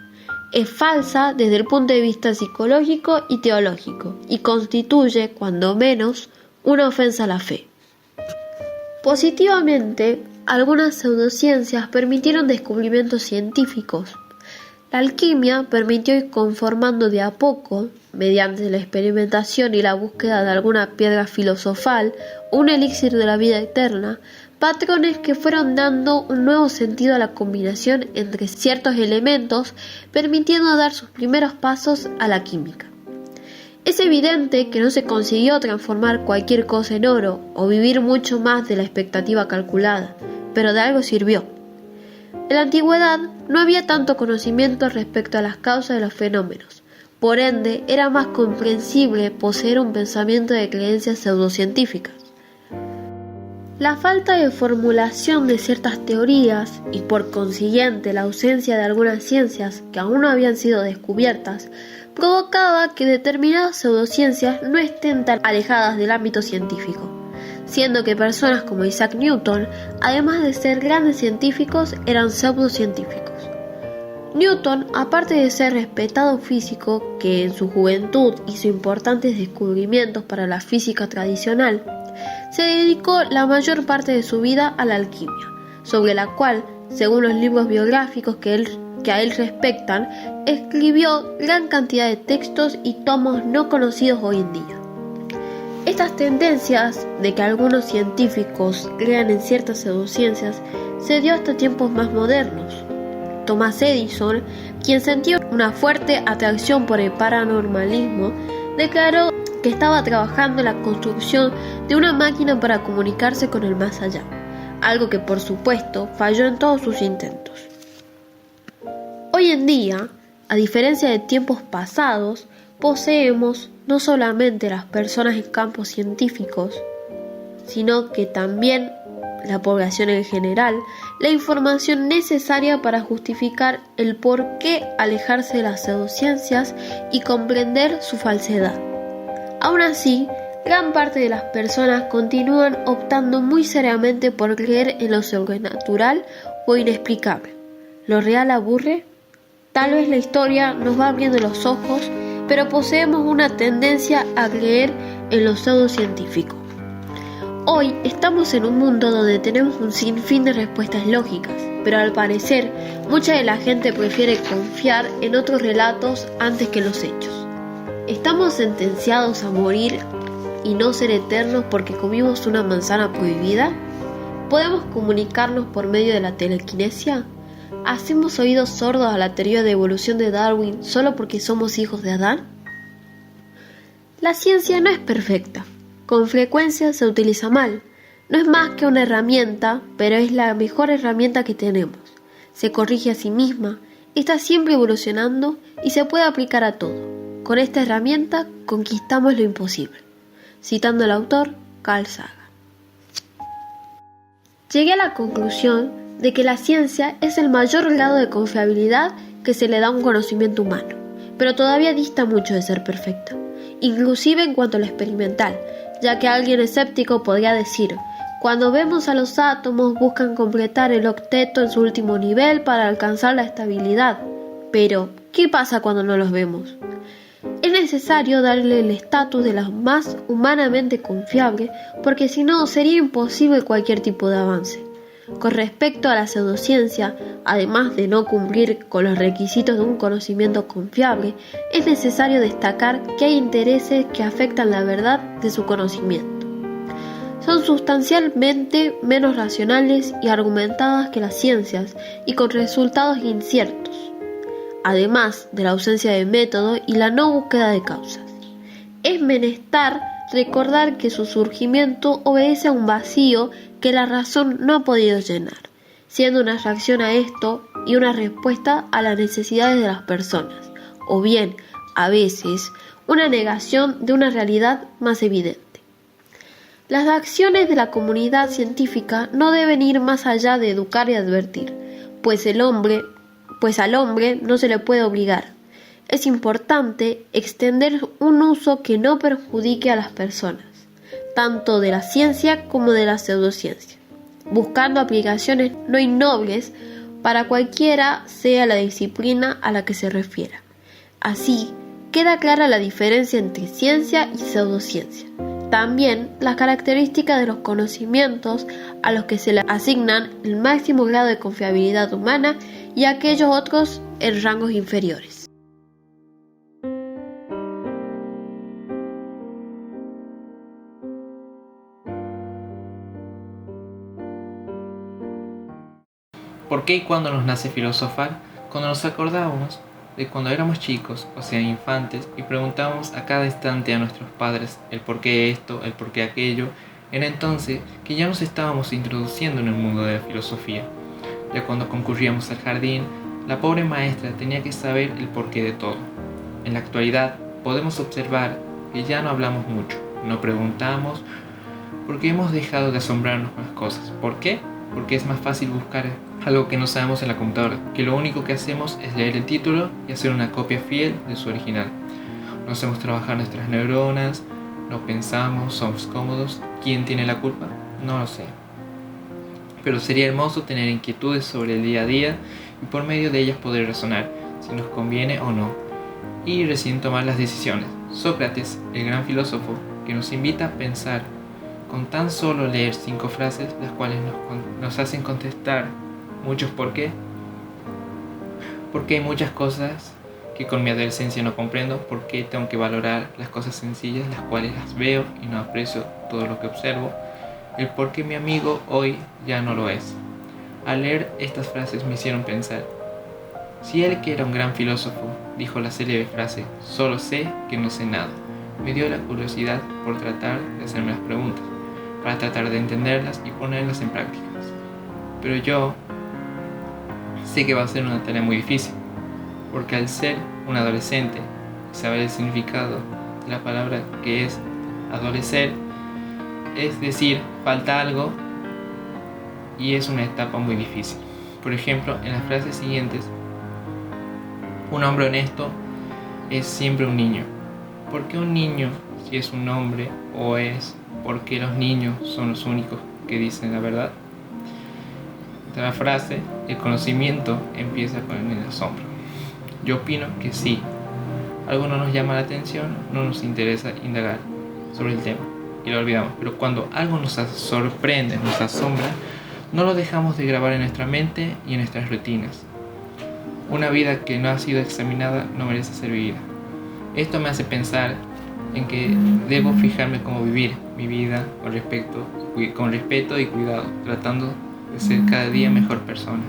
es falsa desde el punto de vista psicológico y teológico, y constituye, cuando menos, una ofensa a la fe. Positivamente, algunas pseudociencias permitieron descubrimientos científicos. La alquimia permitió ir conformando de a poco, mediante la experimentación y la búsqueda de alguna piedra filosofal o un elixir de la vida eterna, patrones que fueron dando un nuevo sentido a la combinación entre ciertos elementos, permitiendo dar sus primeros pasos a la química. Es evidente que no se consiguió transformar cualquier cosa en oro o vivir mucho más de la expectativa calculada, pero de algo sirvió. En la antigüedad no había tanto conocimiento respecto a las causas de los fenómenos, por ende era más comprensible poseer un pensamiento de creencias pseudocientíficas. La falta de formulación de ciertas teorías y por consiguiente la ausencia de algunas ciencias que aún no habían sido descubiertas provocaba que determinadas pseudociencias no estén tan alejadas del ámbito científico, siendo que personas como Isaac Newton, además de ser grandes científicos, eran pseudocientíficos. Newton, aparte de ser respetado físico que en su juventud hizo importantes descubrimientos para la física tradicional, se dedicó la mayor parte de su vida a la alquimia, sobre la cual, según los libros biográficos que a él respectan, escribió gran cantidad de textos y tomos no conocidos hoy en día. Estas tendencias de que algunos científicos crean en ciertas pseudociencias se dio hasta tiempos más modernos. Thomas Edison, quien sentía una fuerte atracción por el paranormalismo, declaró que estaba trabajando en la construcción de una máquina para comunicarse con el más allá, algo que por supuesto falló en todos sus intentos. Hoy en día, a diferencia de tiempos pasados, poseemos no solamente las personas en campos científicos, sino que también la población en general, la información necesaria para justificar el por qué alejarse de las pseudociencias y comprender su falsedad. Aún así, gran parte de las personas continúan optando muy seriamente por creer en lo sobrenatural o inexplicable. ¿Lo real aburre? Tal vez la historia nos va abriendo los ojos, pero poseemos una tendencia a creer en lo pseudocientífico. Hoy estamos en un mundo donde tenemos un sinfín de respuestas lógicas, pero al parecer mucha de la gente prefiere confiar en otros relatos antes que en los hechos. ¿Estamos sentenciados a morir y no ser eternos porque comimos una manzana prohibida? ¿Podemos comunicarnos por medio de la telequinesia? ¿Hacemos oídos sordos a la teoría de evolución de Darwin solo porque somos hijos de Adán? La ciencia no es perfecta. Con frecuencia se utiliza mal. No es más que una herramienta, pero es la mejor herramienta que tenemos. Se corrige a sí misma, está siempre evolucionando y se puede aplicar a todo. Con esta herramienta conquistamos lo imposible. Citando al autor, Carl Sagan. Llegué a la conclusión de que la ciencia es el mayor grado de confiabilidad que se le da a un conocimiento humano, pero todavía dista mucho de ser perfecta, inclusive en cuanto a lo experimental, ya que alguien escéptico podría decir: cuando vemos a los átomos buscan completar el octeto en su último nivel para alcanzar la estabilidad. Pero, ¿qué pasa cuando no los vemos? Es necesario darle el estatus de la más humanamente confiable, porque si no sería imposible cualquier tipo de avance. Con respecto a la pseudociencia, además de no cumplir con los requisitos de un conocimiento confiable, es necesario destacar que hay intereses que afectan la verdad de su conocimiento. Son sustancialmente menos racionales y argumentadas que las ciencias y con resultados inciertos, además de la ausencia de método y la no búsqueda de causas. Es menester recordar que su surgimiento obedece a un vacío que la razón no ha podido llenar, siendo una reacción a esto y una respuesta a las necesidades de las personas, o bien, a veces, una negación de una realidad más evidente. Las acciones de la comunidad científica no deben ir más allá de educar y advertir, pues al hombre no se le puede obligar. Es importante extender un uso que no perjudique a las personas, tanto de la ciencia como de la pseudociencia, buscando aplicaciones no innobles para cualquiera sea la disciplina a la que se refiera. Así, queda clara la diferencia entre ciencia y pseudociencia. También las características de los conocimientos a los que se le asignan el máximo grado de confiabilidad humana y aquellos otros en rangos inferiores. ¿Por qué y cuándo nos nace filosofar? Cuando nos acordábamos de cuando éramos chicos, o sea, infantes, y preguntábamos a cada instante a nuestros padres el por qué esto, el por qué aquello. Era entonces que ya nos estábamos introduciendo en el mundo de la filosofía. Ya cuando concurríamos al jardín, la pobre maestra tenía que saber el porqué de todo. En la actualidad podemos observar que ya no hablamos mucho, no preguntamos, porque hemos dejado de asombrarnos con las cosas. ¿Por qué? Porque es más fácil buscar algo que no sabemos en la computadora, que lo único que hacemos es leer el título y hacer una copia fiel de su original. No hacemos trabajar nuestras neuronas, no pensamos, somos cómodos. ¿Quién tiene la culpa? No lo sé. Pero sería hermoso tener inquietudes sobre el día a día y por medio de ellas poder razonar si nos conviene o no, y recién tomar las decisiones. Sócrates, el gran filósofo, que nos invita a pensar con tan solo leer 5 frases, las cuales nos hacen contestar muchos por qué. Porque hay muchas cosas que con mi adolescencia no comprendo, por qué tengo que valorar las cosas sencillas, las cuales las veo y no aprecio todo lo que observo, el por qué mi amigo hoy ya no lo es. Al leer estas frases me hicieron pensar, si él, que era un gran filósofo, dijo la célebre frase, solo sé que no sé nada, me dio la curiosidad por tratar de hacerme las preguntas, para tratar de entenderlas y ponerlas en práctica. Pero yo sé que va a ser una tarea muy difícil, porque al ser un adolescente y saber el significado de la palabra que es adolecer, es decir, falta algo, y es una etapa muy difícil. Por ejemplo, en las frases siguientes, un hombre honesto es siempre un niño. ¿Por qué un niño si es un hombre, o es porque los niños son los únicos que dicen la verdad? La frase, el conocimiento empieza con el asombro. Yo opino que sí, algo no nos llama la atención, no nos interesa indagar sobre el tema y lo olvidamos. Pero cuando algo nos sorprende, nos asombra, no lo dejamos de grabar en nuestra mente y en nuestras rutinas. Una vida que no ha sido examinada no merece ser vivida. Esto me hace pensar en que debo fijarme cómo vivir mi vida con respeto y cuidado, tratando de ser cada día mejor persona.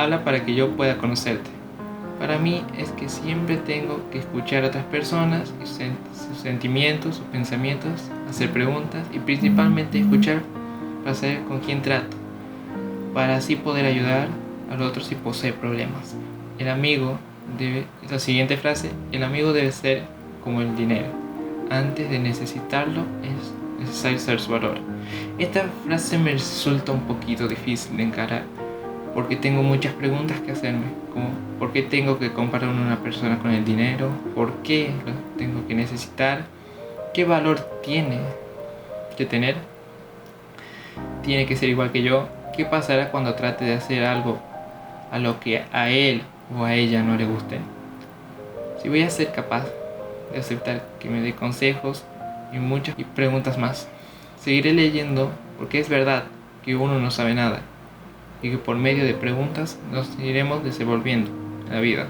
habla para que yo pueda conocerte. Para mí es que siempre tengo que escuchar a otras personas, sus sentimientos, sus pensamientos, hacer preguntas y principalmente escuchar para saber con quién trato, para así poder ayudar al otro si posee problemas. La siguiente frase, el amigo debe ser como el dinero. Antes de necesitarlo es necesario saber su valor. Esta frase me resulta un poquito difícil de encarar porque tengo muchas preguntas que hacerme, como ¿por qué tengo que comparar a una persona con el dinero? ¿Por qué lo tengo que necesitar? ¿Qué valor tiene que tener? ¿Tiene que ser igual que yo? ¿Qué pasará cuando trate de hacer algo a lo que a él o a ella no le guste? Si voy a ser capaz de aceptar que me dé consejos y muchas preguntas más. Seguiré leyendo porque es verdad que uno no sabe nada y que por medio de preguntas nos iremos desenvolviendo en la vida,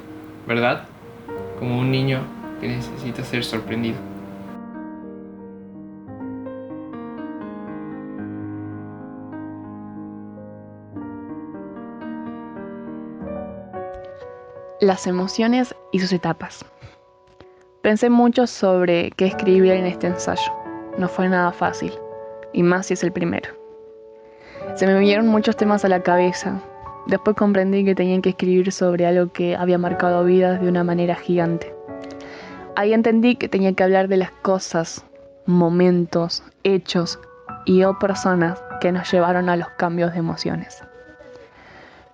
¿verdad? Como un niño que necesita ser sorprendido. Las emociones y sus etapas. Pensé mucho sobre qué escribir en este ensayo. No fue nada fácil, y más si es el primero. Se me vinieron muchos temas a la cabeza. Después comprendí que tenía que escribir sobre algo que había marcado vidas de una manera gigante. Ahí entendí que tenía que hablar de las cosas, momentos, hechos y o personas que nos llevaron a los cambios de emociones.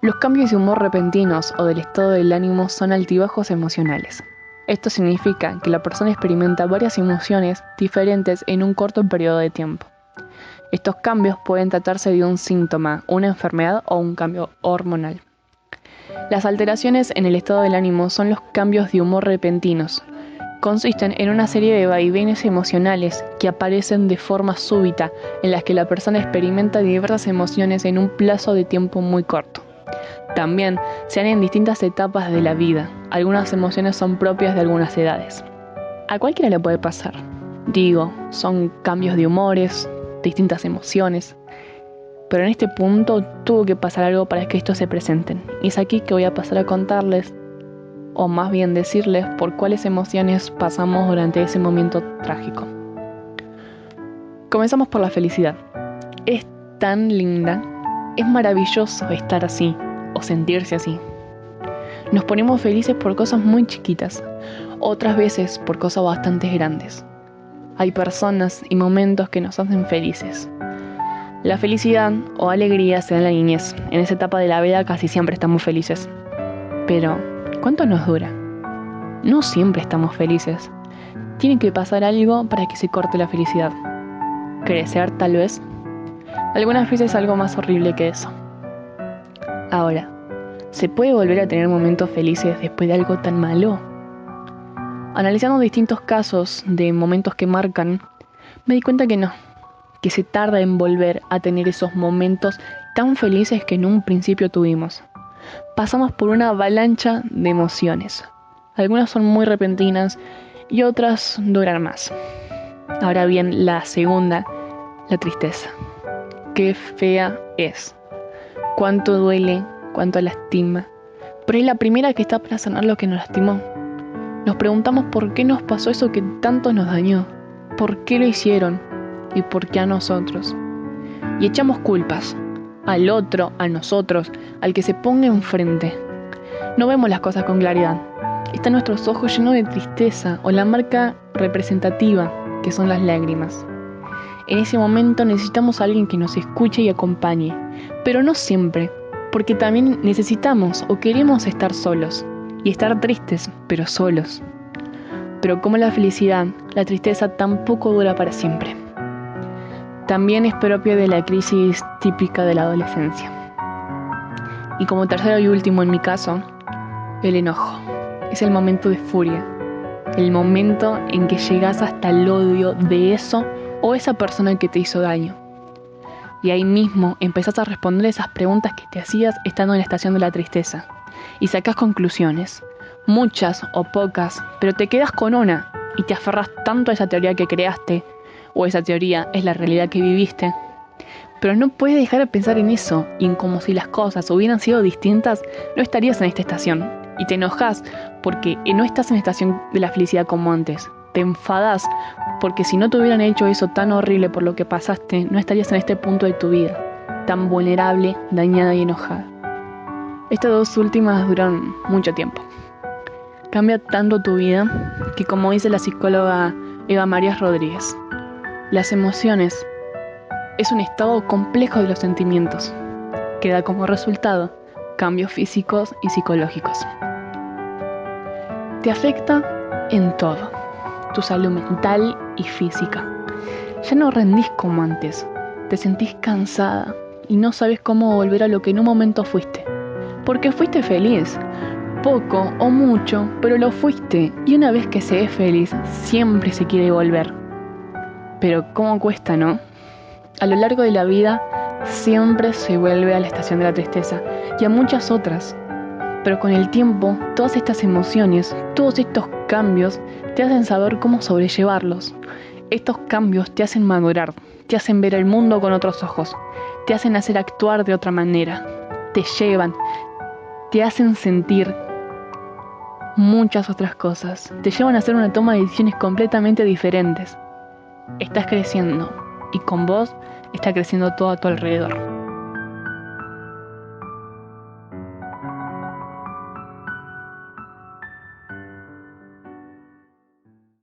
Los cambios de humor repentinos o del estado del ánimo son altibajos emocionales. Esto significa que la persona experimenta varias emociones diferentes en un corto periodo de tiempo. Estos cambios pueden tratarse de un síntoma, una enfermedad o un cambio hormonal. Las alteraciones en el estado del ánimo son los cambios de humor repentinos. Consisten en una serie de vaivenes emocionales que aparecen de forma súbita en las que la persona experimenta diversas emociones en un plazo de tiempo muy corto. También se dan en distintas etapas de la vida. Algunas emociones son propias de algunas edades. A cualquiera le puede pasar. Son cambios de humores, distintas emociones. Pero en este punto tuvo que pasar algo para que estos se presenten. Y es aquí que voy a pasar a contarles, o más bien decirles, por cuáles emociones pasamos durante ese momento trágico. Comenzamos por la felicidad. Es tan linda, es maravilloso estar así, o sentirse así. Nos ponemos felices por cosas muy chiquitas, otras veces por cosas bastante grandes. Hay personas y momentos que nos hacen felices. La felicidad o alegría se da en la niñez. En esa etapa de la vida casi siempre estamos felices. Pero, ¿cuánto nos dura? No siempre estamos felices. Tiene que pasar algo para que se corte la felicidad. Crecer, tal vez. Algunas veces algo más horrible que eso. Ahora, ¿se puede volver a tener momentos felices después de algo tan malo? Analizando distintos casos de momentos que marcan, me di cuenta que no, que se tarda en volver a tener esos momentos tan felices que en un principio tuvimos. Pasamos por una avalancha de emociones. Algunas son muy repentinas y otras duran más. Ahora bien, la segunda, la tristeza. Qué fea es. Cuánto duele, cuánto lastima. Pero es la primera que está para sanar lo que nos lastimó. Nos preguntamos por qué nos pasó eso que tanto nos dañó. ¿Por qué lo hicieron? ¿Y por qué a nosotros? Y echamos culpas. Al otro, a nosotros, al que se ponga enfrente. No vemos las cosas con claridad. Están nuestros ojos llenos de tristeza o la marca representativa, que son las lágrimas. En ese momento necesitamos a alguien que nos escuche y acompañe, pero no siempre, porque también necesitamos o queremos estar solos, y estar tristes, pero solos. Pero como la felicidad, la tristeza tampoco dura para siempre. También es propio de la crisis típica de la adolescencia. Y como tercero y último en mi caso, el enojo. Es el momento de furia, el momento en que llegas hasta el odio de eso o esa persona que te hizo daño. Y ahí mismo empezás a responder esas preguntas que te hacías estando en la estación de la tristeza. Y sacás conclusiones, muchas o pocas, pero te quedas con una y te aferras tanto a esa teoría que creaste, o esa teoría es la realidad que viviste, Pero no puedes dejar de pensar en eso, y en como si las cosas hubieran sido distintas, no estarías en esta estación. Y te enojas porque no estás en la estación de la felicidad como antes. Te enfadas porque si no te hubieran hecho eso tan horrible por lo que pasaste, no estarías en este punto de tu vida, tan vulnerable, dañada y enojada. Estas dos últimas duran mucho tiempo. Cambia tanto tu vida que, como dice la psicóloga Eva María Rodríguez, las emociones es un estado complejo de los sentimientos que da como resultado cambios físicos y psicológicos. Te afecta en todo, tu salud mental y física. Ya no rendís como antes, te sentís cansada y no sabes cómo volver a lo que en un momento fuiste. Porque fuiste feliz, poco o mucho, pero lo fuiste, y una vez que se es feliz, siempre se quiere volver. Pero cómo cuesta, ¿no? A lo largo de la vida, siempre se vuelve a la estación de la tristeza, y a muchas otras. Pero con el tiempo, todas estas emociones, todos estos cambios, te hacen saber cómo sobrellevarlos. Estos cambios te hacen madurar, te hacen ver el mundo con otros ojos, te hacen hacer actuar de otra manera, te llevan, te hacen sentir muchas otras cosas, te llevan a hacer una toma de decisiones completamente diferentes. Estás creciendo y con vos está creciendo todo a tu alrededor.